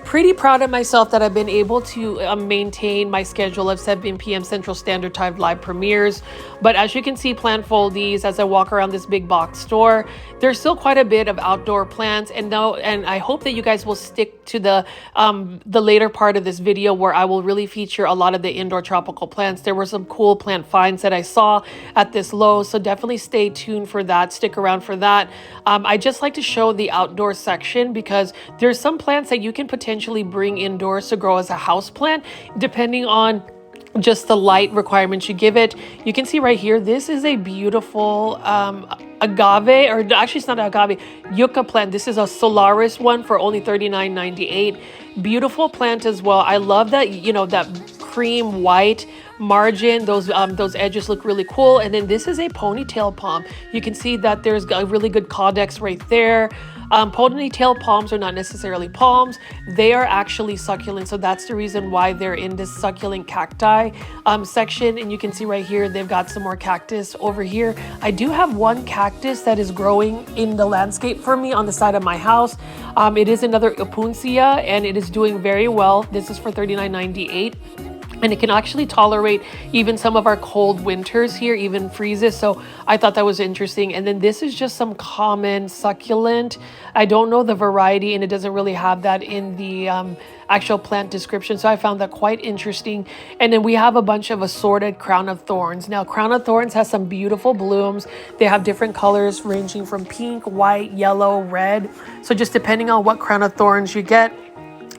pretty proud of myself that I've been able to maintain my schedule of 7 p.m. Central Standard Time live premieres. But as you can see, Plant Foldies, as I walk around this big box store, there's still quite a bit of outdoor plants. And I hope that you guys will stick to the later part of this video where I will really feature a lot of the indoor tropical plants. There were some cool plant finds that I saw at this Lowe, so definitely stay tuned for that. Stick around for that. I just like to show the outdoor section because there's some plants that you can potentially bring indoors to grow as a house plant, depending on just the light requirements you give it. You can see right here, this is a beautiful agave, or actually it's not agave, yucca plant. This is a Solaris one for only $39.98. Beautiful plant as well. I love that, you know, that cream white margin. Those edges look really cool. And then this is a ponytail palm. You can see that there's a really good caudex right there. Ponytail palms are not necessarily palms. They are actually succulents. So that's the reason why they're in this succulent cacti section. And you can see right here, they've got some more cactus over here. I do have one cactus that is growing in the landscape for me on the side of my house. It is another Opuntia, and it is doing very well. This is for $39.98. And it can actually tolerate even some of our cold winters here, even freezes. So I thought that was interesting. And then this is just some common succulent. I don't know the variety, and it doesn't really have that in the actual plant description. So I found that quite interesting. And then we have a bunch of assorted crown of thorns. Now, crown of thorns has some beautiful blooms. They have different colors ranging from pink, white, yellow, red. So just depending on what crown of thorns you get.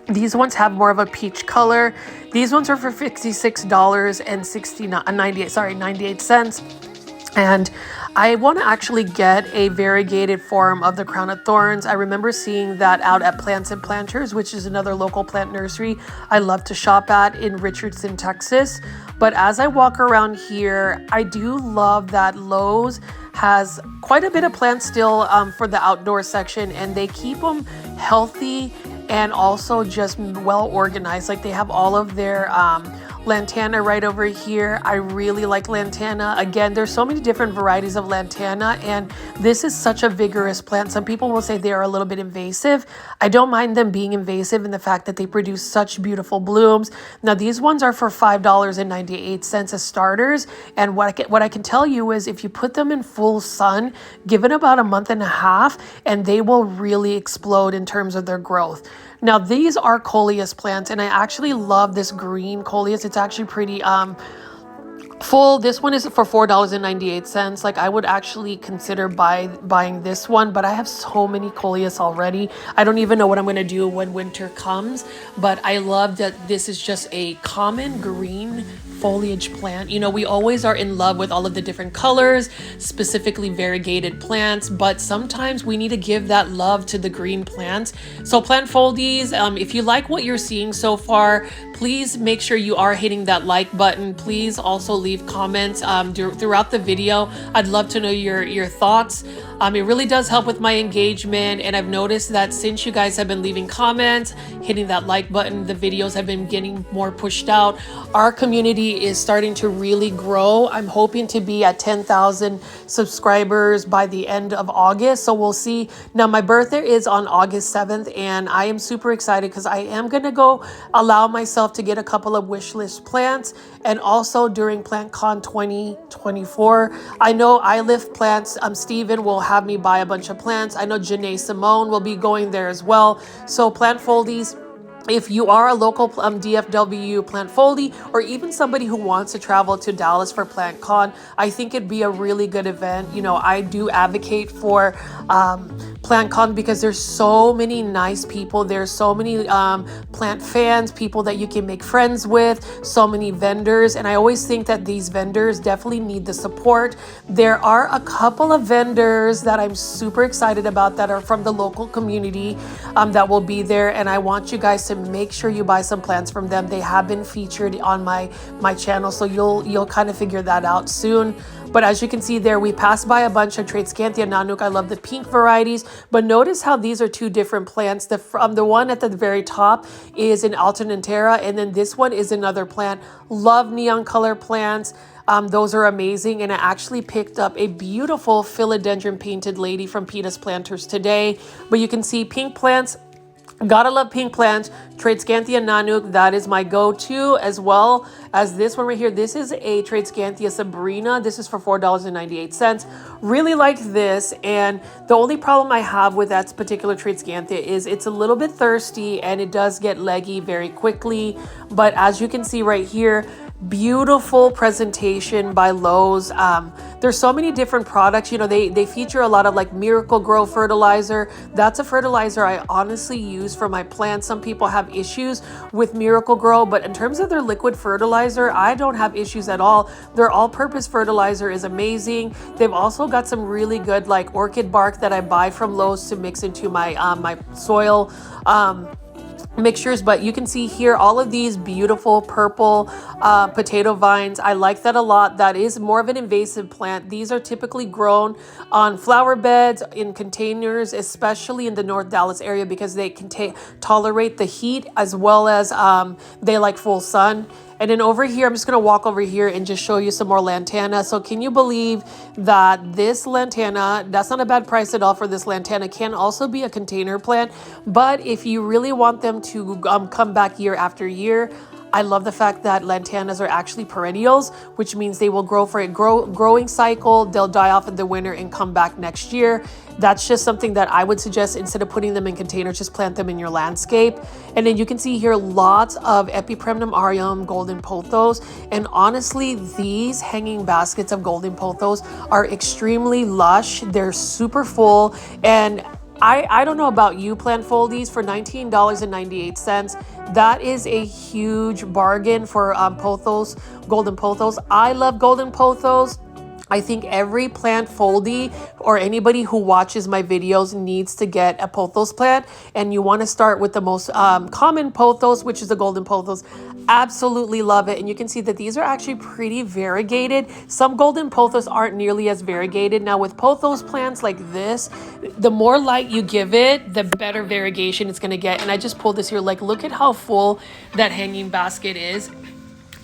These ones have more of a peach color. These ones are for $56.98. And I want to actually get a variegated form of the crown of thorns. I remember seeing that out at Plants and Planters, which is another local plant nursery I love to shop at in Richardson, Texas. But as I walk around here, I do love that Lowe's has quite a bit of plants still for the outdoor section, and they keep them healthy and also just well organized. Like they have all of their lantana right over here. I really like lantana. Again, there's so many different varieties of lantana, and this is such a vigorous plant. Some people will say they are a little bit invasive. I don't mind them being invasive in the fact that they produce such beautiful blooms. Now these ones are for $5.98 as starters, and what I can tell you is if you put them in full sun, give it about a month and a half, and they will really explode in terms of their growth. Now these are coleus plants, and I actually love this green coleus. It's actually pretty full. This one is for $4.98. Like I would actually consider buying this one, but I have so many coleus already. I don't even know what I'm going to do when winter comes, but I love that this is just a common green foliage plant. You know, we always are in love with all of the different colors, specifically variegated plants, but sometimes we need to give that love to the green plants. So Plant Foldies, if you like what you're seeing so far, please make sure you are hitting that like button. Please also leave comments throughout the video. I'd love to know your thoughts. It really does help with my engagement, and I've noticed that since you guys have been leaving comments, hitting that like button, the videos have been getting more pushed out. Our community is starting to really grow. I'm hoping to be at 10,000 subscribers by the end of August, so we'll see. Now my birthday is on August 7th, and I am super excited because I am gonna go allow myself yourself to get a couple of wish list plants. And also during PlantCon 2024, I know I Lift Plants, Steven will have me buy a bunch of plants. I know Janae Simone will be going there as well. So Plant Foldies, if you are a local DFW Plant Foldy, or even somebody who wants to travel to Dallas for PlantCon, I think it'd be a really good event. You know, I do advocate for PlantCon because there's so many nice people. There's so many plant fans, people that you can make friends with, so many vendors. And I always think that these vendors definitely need the support. There are a couple of vendors that I'm super excited about that are from the local community that will be there. And I want you guys to make sure you buy some plants from them. They have been featured on my channel, so you'll kind of figure that out soon. But as you can see there, we passed by a bunch of Tradescanthia Nanook. I love the pink varieties, but notice how these are two different plants. The one at the very top is an Alternatera, and then this one is another plant. Love neon color plants. Those are amazing. And I actually picked up a beautiful philodendron painted lady from Peta's Planters today. But you can see pink plants. Gotta love pink plants. Tradescanthia Nanook, that is my go-to, as well as this one right here. This is a Tradescanthia Sabrina. This is for $4.98. Really like this, and the only problem I have with that particular Tradescanthia is it's a little bit thirsty and it does get leggy very quickly. But as you can see right here, beautiful presentation by Lowe's. There's so many different products. You know, they feature a lot of like Miracle Grow fertilizer. That's a fertilizer I honestly use for my plants. Some people have issues with Miracle Grow, but in terms of their liquid fertilizer, I don't have issues at all. Their all-purpose fertilizer is amazing. They've also got some really good like orchid bark that I buy from Lowe's to mix into my my soil mixtures. But you can see here all of these beautiful purple potato vines. I like that a lot. That is more of an invasive plant. These are typically grown on flower beds in containers, especially in the North Dallas area, because they can tolerate the heat, as well as they like full sun. And then over here, I'm just going to walk over here and just show you some more lantana. So can you believe that this lantana, that's not a bad price at all for this lantana, can also be a container plant. But if you really want them to come back year after year, I love the fact that lantanas are actually perennials, which means they will grow for a growing cycle. They'll die off in the winter and come back next year. That's just something that I would suggest. Instead of putting them in containers, just plant them in your landscape. And then you can see here lots of Epipremnum aureum, golden pothos. And honestly, these hanging baskets of golden pothos are extremely lush. They're super full. And I don't know about you, Plant Foldies, for $19.98. That is a huge bargain for pothos, golden pothos. I love golden pothos. I think every plant foldie or anybody who watches my videos needs to get a pothos plant, and you want to start with the most common pothos, which is the golden pothos. Absolutely love it. And you can see that these are actually pretty variegated. Some golden pothos aren't nearly as variegated. Now with pothos plants like this, the more light you give it, the better variegation it's going to get. And I just pulled this here, like look at how full that hanging basket is.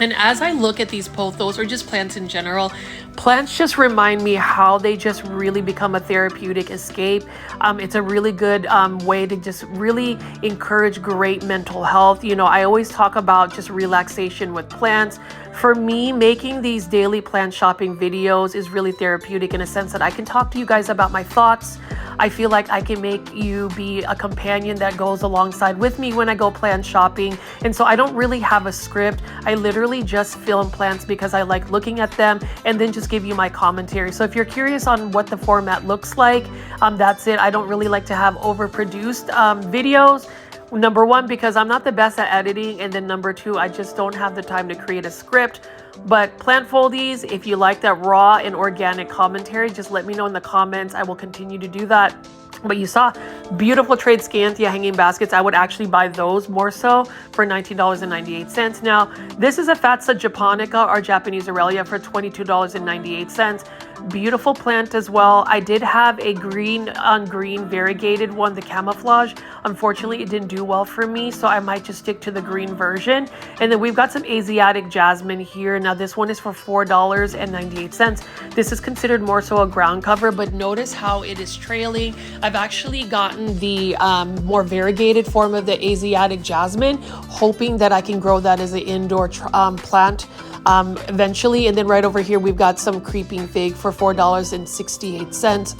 And as I look at these pothos, or just plants in general, plants just remind me how they just really become a therapeutic escape. It's a really good way to just really encourage great mental health. You know, I always talk about just relaxation with plants. For me, making these daily plant shopping videos is really therapeutic in a sense that I can talk to you guys about my thoughts. I feel like I can make you be a companion that goes alongside with me when I go plant shopping. And so I don't really have a script. I literally just film plants because I like looking at them and then just give you my commentary. So if you're curious on what the format looks like, that's it. I don't really like to have overproduced videos. Number one, because I'm not the best at editing, and then number two, I just don't have the time to create a script. But Plant Foldies, if you like that raw and organic commentary, just let me know in the comments. I will continue to do that. But you saw beautiful Tradescanthia hanging baskets. I would actually buy those more so for $19.98. Now, this is a Fatsa japonica or Japanese Aurelia for $22.98. Beautiful plant as well. I did have a green on green variegated one, the camouflage. Unfortunately, it didn't do well for me, so I might just stick to the green version. And then we've got some Asiatic jasmine here. Now this one is for $4.98. This is considered more so a ground cover, but notice how it is trailing. I've actually gotten the more variegated form of the Asiatic jasmine, hoping that I can grow that as an indoor plant eventually. And then right over here, we've got some creeping fig for $4.68.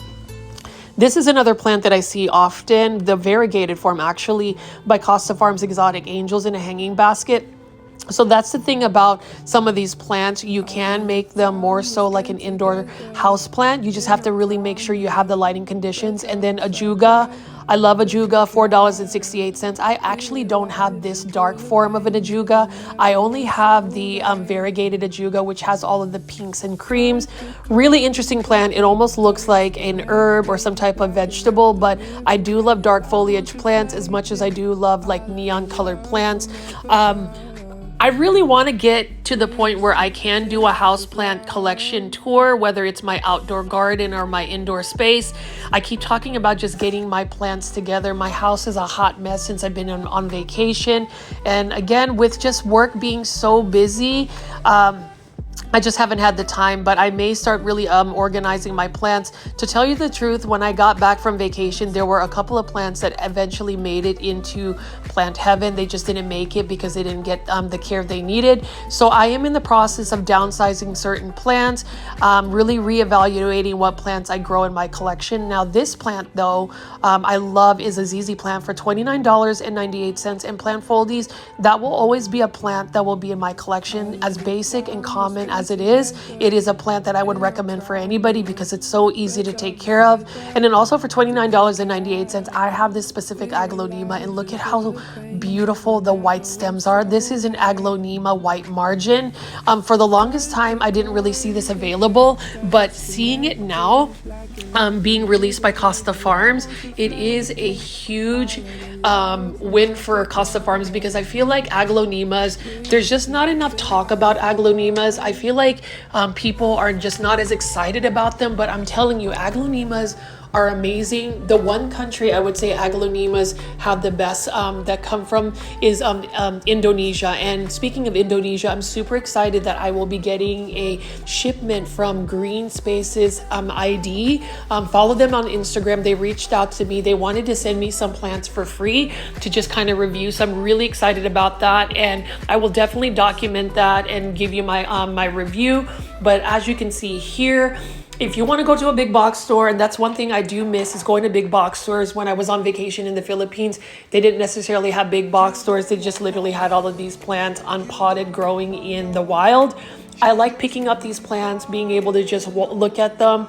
This is another plant that I see often, the variegated form actually by Costa Farms Exotic Angels in a hanging basket. So that's the thing about some of these plants. You can make them more so like an indoor house plant. You just have to really make sure you have the lighting conditions. And then ajuga. I love ajuga, $4.68. I actually don't have this dark form of an ajuga. I only have the variegated ajuga, which has all of the pinks and creams. Really interesting plant. It almost looks like an herb or some type of vegetable, but I do love dark foliage plants as much as I do love like neon colored plants. I really want to get to the point where I can do a houseplant collection tour, whether it's my outdoor garden or my indoor space. I keep talking about just getting my plants together. My house is a hot mess since I've been on vacation. And again, with just work being so busy, I just haven't had the time, but I may start really organizing my plants. To tell you the truth, when I got back from vacation, there were a couple of plants that eventually made it into plant heaven. They just didn't make it because they didn't get the care they needed. So I am in the process of downsizing certain plants, really reevaluating what plants I grow in my collection. Now this plant though, I love is a ZZ plant for $29.98, and plant foldies, that will always be a plant that will be in my collection. As basic and common as it is a plant that I would recommend for anybody because it's so easy to take care of. And then also for $29.98, I have this specific aglaonema, and look at how beautiful the white stems are. This is an aglaonema white margin. For the longest time, I didn't really see this available, but seeing it now, being released by Costa Farms, it is a huge win for Costa Farms because I feel like aglaonemas, there's just not enough talk about aglaonemas. I feel like people are just not as excited about them, but I'm telling you, aglaonemas are amazing. The one country I would say aglaonemas have the best that come from is Indonesia. And speaking of Indonesia, I'm super excited that I will be getting a shipment from Green Spaces ID. Follow them on Instagram. They reached out to me. They wanted to send me some plants for free to just kind of review. So I'm really excited about that, and I will definitely document that and give you my my review. But as you can see here, if you want to go to a big box store, and that's one thing I do miss is going to big box stores. When I was on vacation in the Philippines, they didn't necessarily have big box stores. They just literally had all of these plants unpotted growing in the wild. I like picking up these plants, being able to just look at them.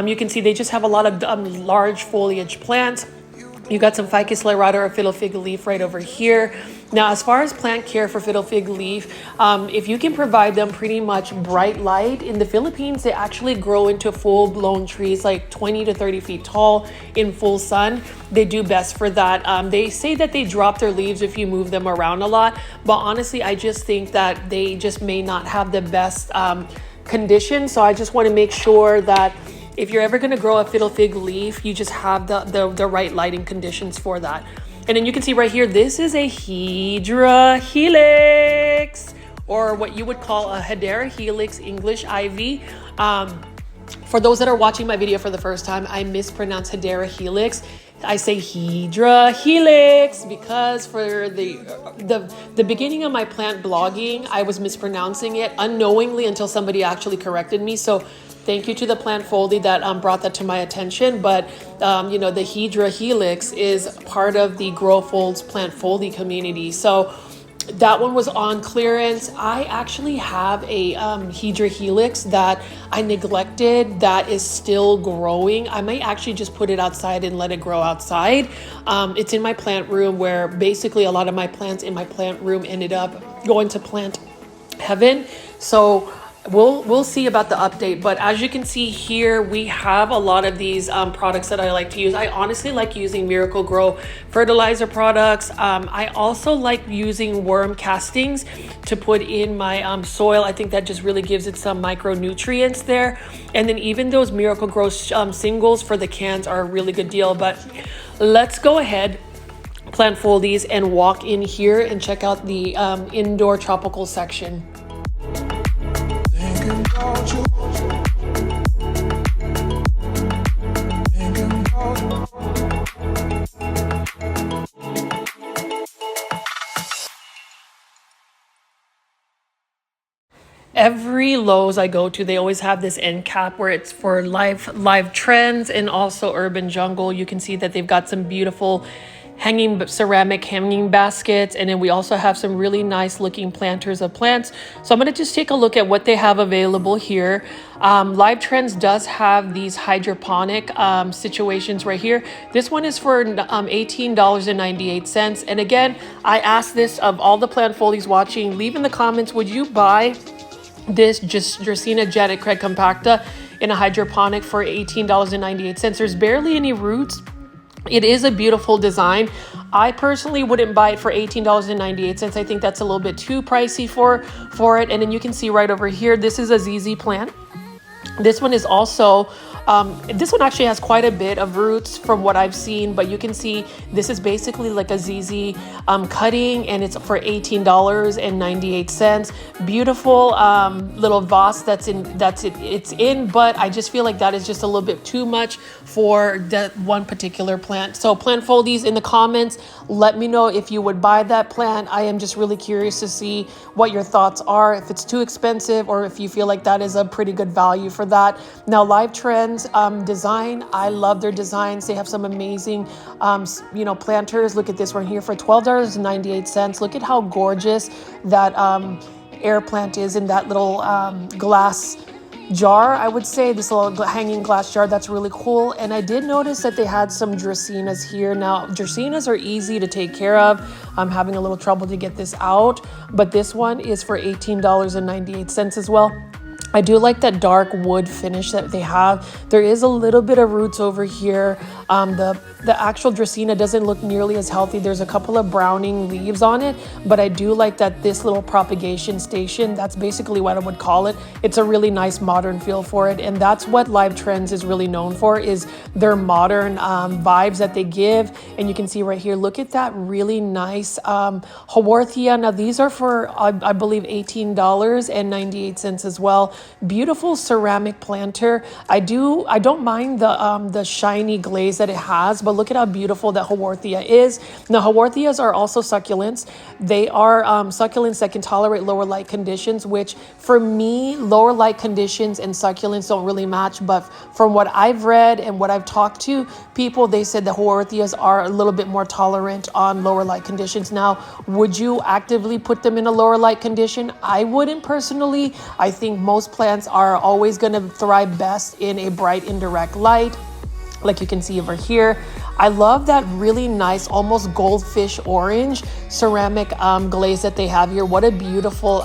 You can see they just have a lot of large foliage plants. You got some Ficus lyrata or fiddle fig leaf right over here. Now, as far as plant care for fiddle fig leaf, if you can provide them pretty much bright light, in the Philippines, they actually grow into full-blown trees, like 20 to 30 feet tall in full sun. They do best for that. They say that they drop their leaves if you move them around a lot, but honestly, I just think that they just may not have the best condition. So I just want to make sure that if you're ever going to grow a fiddle fig leaf, you just have the right lighting conditions for that. And then you can see right here, this is a Hedera helix, or what you would call a Hedera helix English ivy. For those that are watching my video for the first time, I mispronounce Hedera helix. I say Hedera helix because for the beginning of my plant blogging, I was mispronouncing it unknowingly until somebody actually corrected me. So thank you to the plant foldy that brought that to my attention. But you know, the Hedera helix is part of the Grow Folds plant foldy community. So that one was on clearance. I actually have a Hedera helix that I neglected that is still growing. I might actually just put it outside and let it grow outside. It's in my plant room, where basically a lot of my plants in my plant room ended up going to plant heaven. So we'll see about the update, but as you can see here, we have a lot of these products that I like to use. I honestly like using Miracle Grow fertilizer products. I also like using worm castings to put in my soil. I think that just really gives it some micronutrients there. And then even those Miracle Grow singles for the cans are a really good deal. But let's go ahead, plant foldies, and walk in here and check out the indoor tropical section. Every Lowe's I go to, they always have this end cap where it's for live trends and also urban jungle. You can see that they've got some beautiful ceramic hanging baskets, and then we also have some really nice looking planters of plants. So I'm going to just take a look at what they have available here. Live Trends does have these hydroponic situations right here. This one is for $18.98. And again, I asked this of all the plant foldies watching, leave in the comments, would you buy this Dracaena Jetted Craig Compacta in a hydroponic for $18.98? There's barely any roots. It is a beautiful design. I personally wouldn't buy it for $18.98. I think that's a little bit too pricey for it. And then you can see right over here, this is a ZZ plant. This one is also, this one actually has quite a bit of roots from what I've seen, but you can see this is basically like a ZZ cutting, and it's for $18.98. Beautiful little vase it's in, but I just feel like that is just a little bit too much for that one particular plant. So plant foldies, in the comments, let me know if you would buy that plant. I am just really curious to see what your thoughts are, if it's too expensive or if you feel like that is a pretty good value for that. Now, Live Trends design, I love their designs. They have some amazing planters. Look at this one here for $12.98. Look at how gorgeous that air plant is in that little glass jar. I would say this little hanging glass jar, that's really cool. And I did notice that they had some Dracaenas here. Now, Dracaenas are easy to take care of. I'm having a little trouble to get this out, but this one is for $18.98 as well. I do like that dark wood finish that they have. There is a little bit of roots over here. The actual Dracaena doesn't look nearly as healthy. There's a couple of browning leaves on it, but I do like that this little propagation station, that's basically what I would call it. It's a really nice modern feel for it, and that's what Live Trends is really known for, is their modern vibes that they give. And you can see right here, look at that really nice Haworthia. Now these are for, I believe, $18.98 as well. Beautiful ceramic planter. I don't mind the shiny glaze that it has, but look at how beautiful that Haworthia is. Now, Haworthias are also succulents. They are succulents that can tolerate lower light conditions, which for me, lower light conditions and succulents don't really match. But from what I've read and what I've talked to people, they said the Haworthias are a little bit more tolerant on lower light conditions. Now, would you actively put them in a lower light condition? I wouldn't personally. I think most plants are always going to thrive best in a bright indirect light, like you can see over here. I love that really nice, almost goldfish orange ceramic glaze that they have here. What a beautiful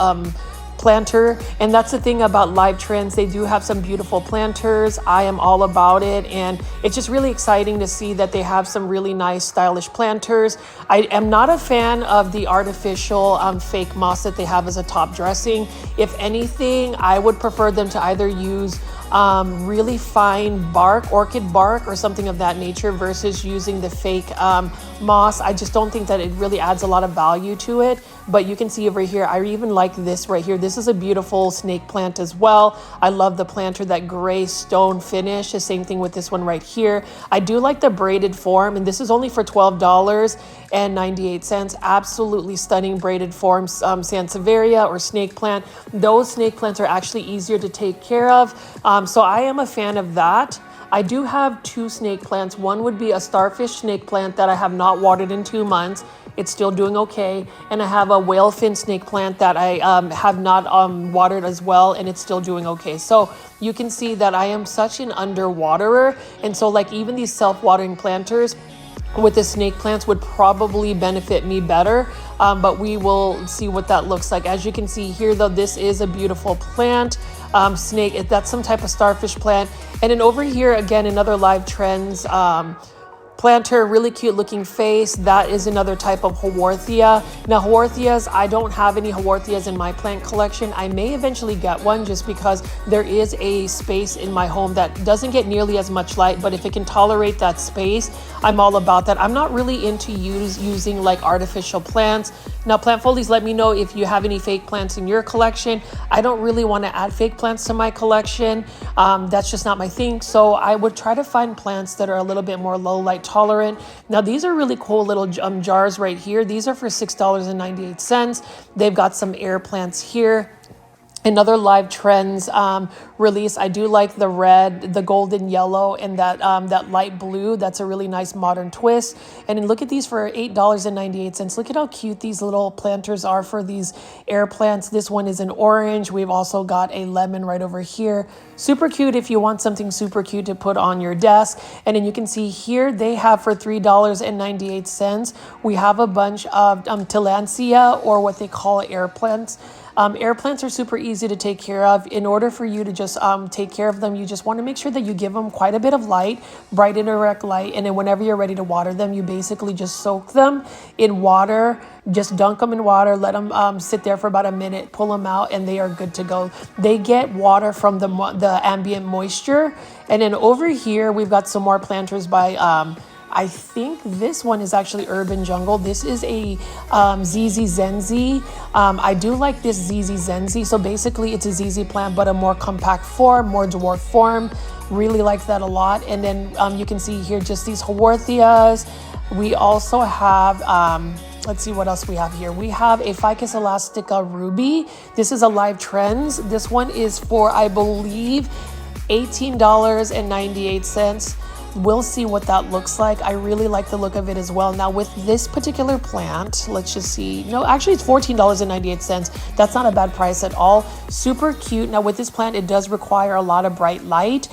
planter. And that's the thing about Live Trends. They do have some beautiful planters. I am all about it. And it's just really exciting to see that they have some really nice, stylish planters. I am not a fan of the artificial fake moss that they have as a top dressing. If anything, I would prefer them to either use really fine bark, orchid bark or something of that nature, versus using the fake moss. I just don't think that it really adds a lot of value to it. But you can see over here, I even like this right here. This is a beautiful snake plant as well. I love the planter, that gray stone finish. The same thing with this one right here. I do like the braided form, and this is only for $12.98. Absolutely stunning braided form, Sansevieria or snake plant. Those snake plants are actually easier to take care of. So I am a fan of that. I do have two snake plants. One would be a starfish snake plant that I have not watered in 2 months. It's still doing okay. And I have a whale fin snake plant that I have not watered as well, and it's still doing okay. So you can see that I am such an underwaterer. And so like even these self-watering planters, with the snake plants would probably benefit me better, but we will see what that looks like. As you can see here though, this is a beautiful plant. Snake, that's some type of starfish plant. And then over here again, another live trends planter, really cute looking face. That is another type of Haworthia. Now Haworthias, I don't have any Haworthias in my plant collection. I may eventually get one just because there is a space in my home that doesn't get nearly as much light, but if it can tolerate that space, I'm all about that. I'm not really into using like artificial plants. Now plant foldies, let me know if you have any fake plants in your collection. I don't really want to add fake plants to my collection. That's just not my thing. So I would try to find plants that are a little bit more low light tolerant. Now these are really cool little jars right here. These are for $6.98. They've got some air plants here. Another live trends release. I do like the red, the golden yellow, and that light blue. That's a really nice modern twist. And then look at these for $8.98. Look at how cute these little planters are for these air plants. This one is an orange. We've also got a lemon right over here. Super cute if you want something super cute to put on your desk. And then you can see here they have for $3.98. We have a bunch of tillandsia, or what they call air plants. Air plants are super easy to take care of. In order for you to just take care of them, you just want to make sure that you give them quite a bit of light, bright indirect light, and then whenever you're ready to water them, you basically just soak them in water, just dunk them in water, let them sit there for about a minute, pull them out, and they are good to go. They get water from the ambient moisture. And then over here, we've got some more planters by I think this one is actually Urban Jungle. This is a ZZ Zenzi. I do like this ZZ Zenzi. So basically it's a ZZ plant, but a more compact form, more dwarf form. Really like that a lot. And then you can see here just these Haworthias. We also have, let's see what else we have here. We have a Ficus elastica ruby. This is a live trends. This one is for, I believe, $18.98. We'll see what that looks like. I really like the look of it as well. Now with this particular plant, let's just see. No, actually it's $14.98. That's not a bad price at all. Super cute. Now with this plant, it does require a lot of bright light.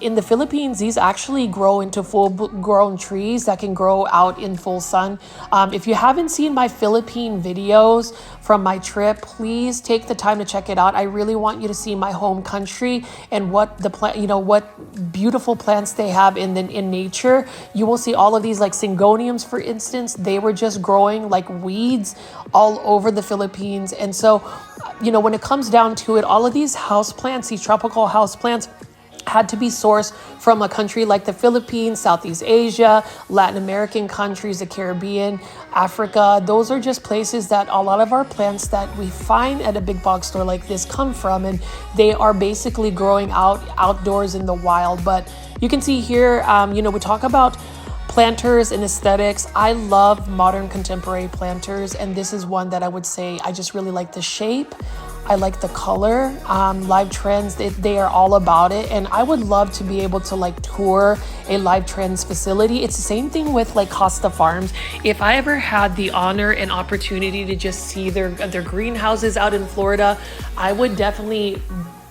In the Philippines, these actually grow into full grown trees that can grow out in full sun. If you haven't seen my Philippine videos from my trip, please take the time to check it out. I really want you to see my home country and what the plant, what beautiful plants they have in nature. You will see all of these, like syngoniums, for instance. They were just growing like weeds all over the Philippines. And so, when it comes down to it, all of these houseplants, these tropical houseplants, had to be sourced from a country like the Philippines, Southeast Asia, Latin American countries, the Caribbean, Africa. Those are just places that a lot of our plants that we find at a big box store like this come from, and they are basically growing outdoors in the wild. But you can see here, we talk about planters and aesthetics. I love modern contemporary planters, and this is one that I would say I just really like the shape. I like the color. Live Trends, they are all about it. And I would love to be able to tour a Live Trends facility. It's the same thing with Costa Farms. If I ever had the honor and opportunity to just see their greenhouses out in Florida, I would definitely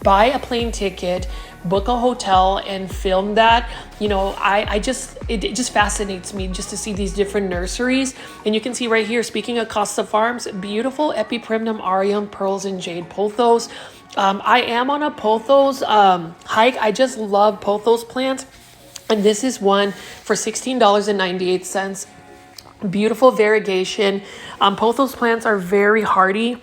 buy a plane ticket, book a hotel, and film that. It just fascinates me just to see these different nurseries. And you can see right here, speaking of Costa Farms, beautiful Epiprimnum aureum pearls and jade pothos. I am on a pothos hike. I just love pothos plants, and this is one for $16.98. Beautiful variegation. Pothos plants are very hardy.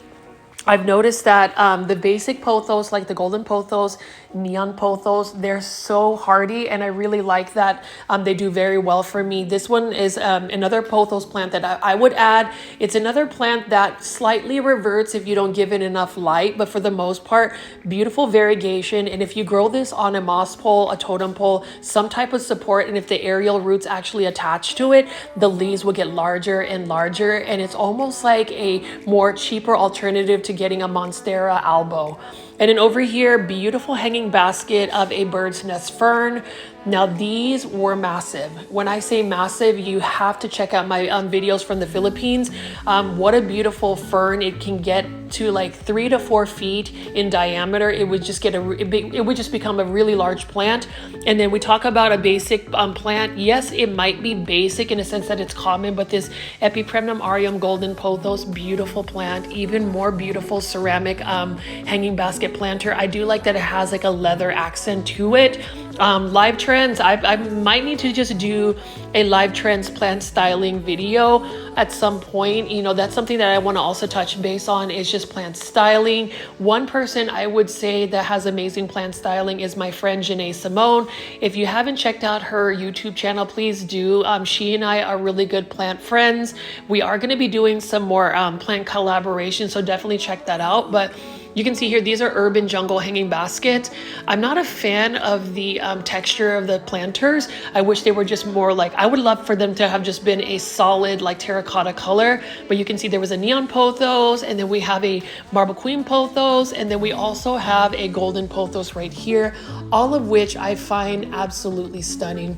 I've noticed that the basic pothos, like the golden pothos, neon pothos, they're so hardy, and I really like that. They do very well for me. This one is another pothos plant that I would add. It's another plant that slightly reverts if you don't give it enough light, but for the most part, beautiful variegation. And if you grow this on a moss pole, a totem pole, some type of support, and if the aerial roots actually attach to it, the leaves will get larger and larger, and it's almost like a more cheaper alternative to getting a Monstera albo. And then over here, beautiful hanging basket of a bird's nest fern. Now these were massive. When I say massive, you have to check out my videos from the Philippines. What a beautiful fern. It can get to like 3 to 4 feet in diameter. It would just it would just become a really large plant. And then we talk about a basic plant. Yes, it might be basic in a sense that it's common, but this Epipremnum aureum golden pothos, beautiful plant, even more beautiful ceramic hanging basket planter. I do like that it has like a leather accent to it. Live trends, I might need to just do a live trends plant styling video at some point. You know, that's something that I want to also touch base on, is just plant styling. One person I would say that has amazing plant styling is my friend Janae Simone. If you haven't checked out her YouTube channel, please do. She and I are really good plant friends. We are going to be doing some more plant collaboration, so definitely check that out. But you can see here, these are urban jungle hanging baskets. I'm not a fan of the texture of the planters. I wish they were just more like, I would love for them to have just been a solid like terracotta color, but you can see there was a neon pothos, and then we have a marble queen pothos, and then we also have a golden pothos right here, all of which I find absolutely stunning.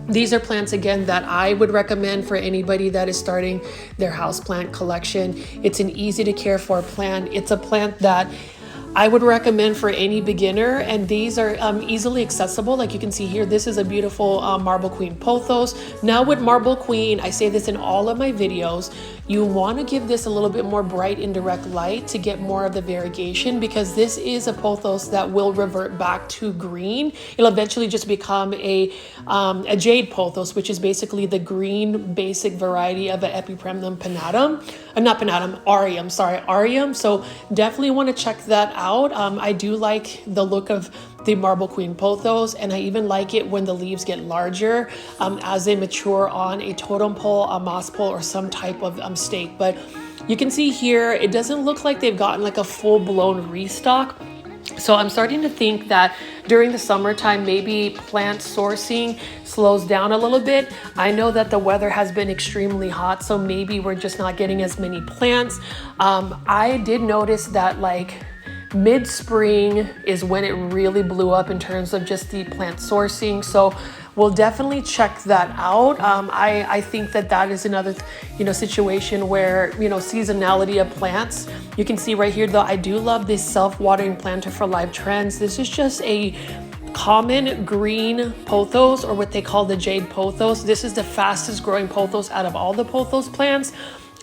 These are plants, again, that I would recommend for anybody that is starting their houseplant collection. It's an easy to care for plant. It's a plant that I would recommend for any beginner, and these are easily accessible. Like you can see here, this is a beautiful marble queen pothos. Now with marble queen, I say this in all of my videos, you want to give this a little bit more bright indirect light to get more of the variegation, because this is a pothos that will revert back to green. It'll eventually just become a jade pothos, which is basically the green basic variety of an Epipremnum pinnatum. Not pinnatum, aureum, sorry, aureum. So definitely want to check that out. I do like the look of the marble queen pothos, and I even like it when the leaves get larger as they mature on a totem pole, a moss pole, or some type of stake. But you can see here, it doesn't look like they've gotten like a full-blown restock. So I'm starting to think that during the summertime, maybe plant sourcing slows down a little bit. I know that the weather has been extremely hot, so maybe we're just not getting as many plants. I did notice that like mid-spring is when it really blew up in terms of just the plant sourcing. So we'll definitely check that out. I think that is another, situation where, seasonality of plants. You can see right here though, I do love this self-watering planter for live trends. This is just a common green pothos, or what they call the jade pothos. This is the fastest growing pothos out of all the pothos plants.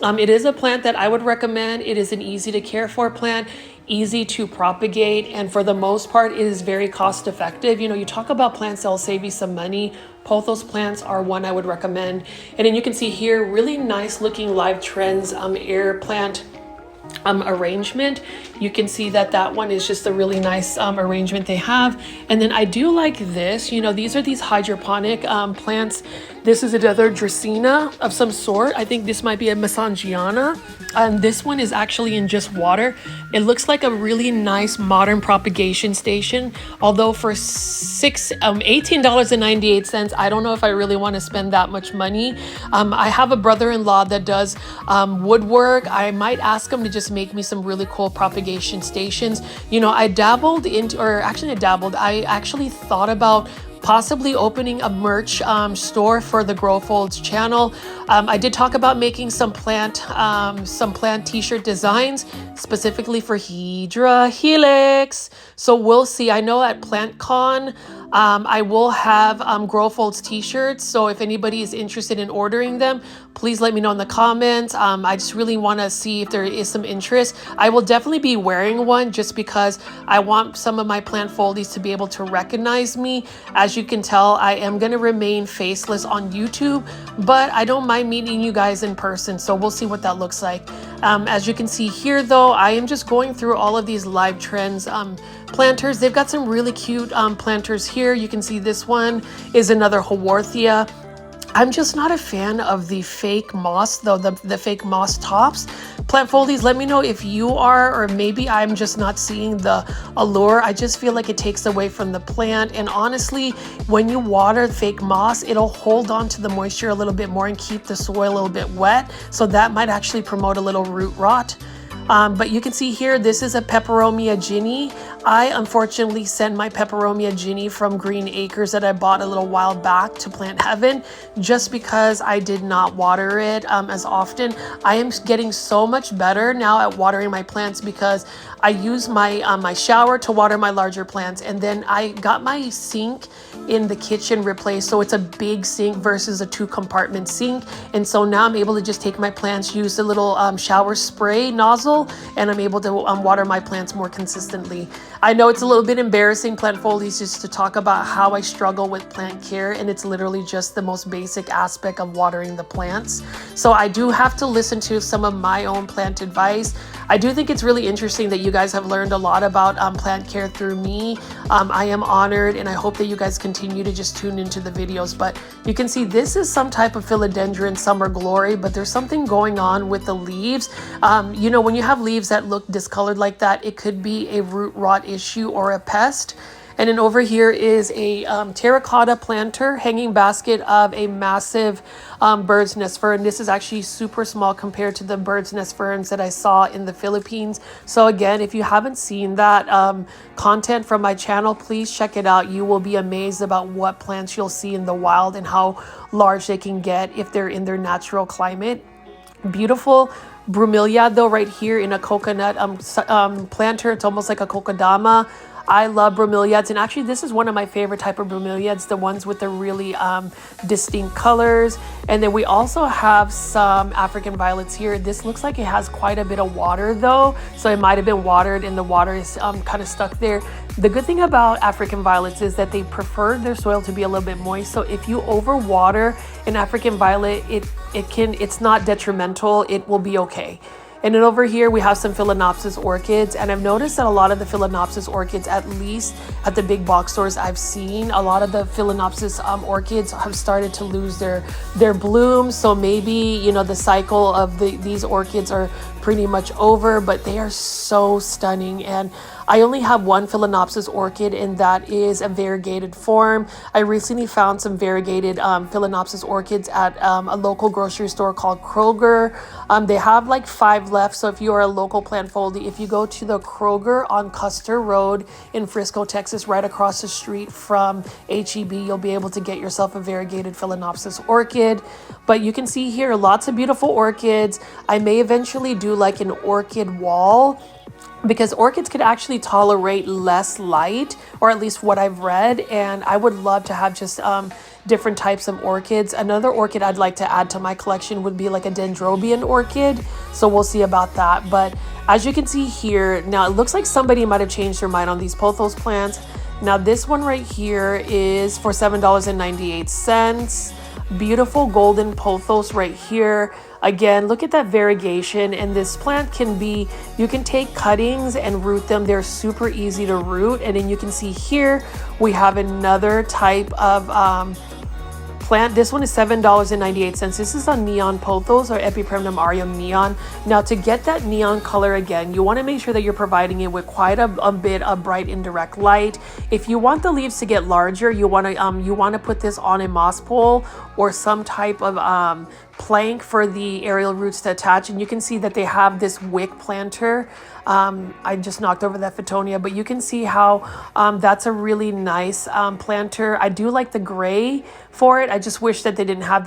It is a plant that I would recommend. It is an easy to care for plant, easy to propagate, and for the most part, it is very cost effective. You talk about plants that'll save you some money. Pothos plants are one I would recommend. And then you can see here, really nice looking live trends air plant arrangement. You can see that one is just a really nice arrangement they have. And then I do like this, these are these hydroponic plants. This is another Dracaena of some sort. I think this might be a Mesangiana. And this one is actually in just water. It looks like a really nice modern propagation station. Although for $18.98, I don't know if I really want to spend that much money. I have a brother-in-law that does woodwork. I might ask him to just make me some really cool propagation stations. I actually thought about possibly opening a merch store for the Grow Folds channel. I did talk about making some plant t-shirt designs specifically for Hydra Helix. So we'll see. I know at PlantCon, I will have Grow Folds t-shirts. So if anybody is interested in ordering them, please let me know in the comments. I just really want to see if there is some interest. I will definitely be wearing one just because I want some of my plant foldies to be able to recognize me. As you can tell, I am going to remain faceless on YouTube, but I don't mind meeting you guys in person. So we'll see what that looks like. As you can see here though, I am just going through all of these live trends planters. They've got some really cute planters here. You can see this one is another Haworthia. I'm just not a fan of the fake moss though, the fake moss tops. Plant foldies, let me know if you are, or maybe I'm just not seeing the allure. I just feel like it takes away from the plant. And honestly, when you water fake moss, it'll hold on to the moisture a little bit more and keep the soil a little bit wet. So that might actually promote a little root rot. But you can see here, this is a peperomia ginny. I unfortunately sent my peperomia ginny from Green Acres that I bought a little while back to Plant Heaven just because I did not water it as often. I am getting so much better now at watering my plants because I use my shower to water my larger plants, and then I got my sink in the kitchen replaced, so it's a big sink versus a 2-compartment sink. And so now I'm able to just take my plants, use the little shower spray nozzle, and I'm able to water my plants more consistently. I know it's a little bit embarrassing, plant foldies, just to talk about how I struggle with plant care, and it's literally just the most basic aspect of watering the plants. So I do have to listen to some of my own plant advice. I do think it's really interesting that you guys have learned a lot about plant care through me. I am honored, and I hope that you guys continue to just tune into the videos. But you can see this is some type of philodendron summer glory, but there's something going on with the leaves. You know, when you have leaves that look discolored like that, it could be a root rot issue or a pest. And then over here is a terracotta planter hanging basket of a massive bird's nest fern. This is actually super small compared to the bird's nest ferns that I saw in the Philippines. So again, if you haven't seen that content from my channel, please check it out. You will be amazed about what plants you'll see in the wild and how large they can get if they're in their natural climate. Beautiful bromeliad though right here in a coconut planter. It's almost like a kokedama. I love bromeliads, and actually this is one of my favorite type of bromeliads, the ones with the really distinct colors. And then we also have some African violets here. This looks like it has quite a bit of water though, so it might have been watered and the water is kind of stuck there. The good thing about African violets is that they prefer their soil to be a little bit moist, so if you overwater an African violet, it's not detrimental, it will be okay. And then over here we have some Phalaenopsis orchids, and I've noticed that a lot of the Phalaenopsis orchids, at least at the big box stores I've seen, a lot of the Phalaenopsis orchids have started to lose their blooms. So maybe, you know, the cycle of these orchids are pretty much over, but they are so stunning. And I only have one Phalaenopsis orchid, and that is a variegated form. I recently found some variegated Phalaenopsis orchids at a local grocery store called Kroger. They have like 5 left, so if you are a local plant foldy, if you go to the Kroger on Custer Road in Frisco, Texas, right across the street from HEB, you'll be able to get yourself a variegated Phalaenopsis orchid. But you can see here lots of beautiful orchids. I may eventually do like an orchid wall, because orchids could actually tolerate less light, or at least what I've read, and I would love to have just different types of orchids. Another orchid I'd like to add to my collection would be like a dendrobian orchid, so we'll see about that. But as you can see here, now it looks like somebody might have changed their mind on these pothos plants. Now this one right here is for $7.98. Beautiful golden pothos right here. Again, look at that variegation, and this plant can be, you can take cuttings and root them. They're super easy to root. And then you can see here we have another type of plant. This one is $7.98. This is a neon pothos, or Epipremnum aureum neon. Now to get that neon color, again, you want to make sure that you're providing it with quite a bit of bright indirect light. If you want the leaves to get larger, you want to put this on a moss pole or some type of plank for the aerial roots to attach. And you can see that they have this wick planter. I just knocked over that Phytonia, but you can see how that's a really nice planter. I do like the gray for it. I just wish that they didn't have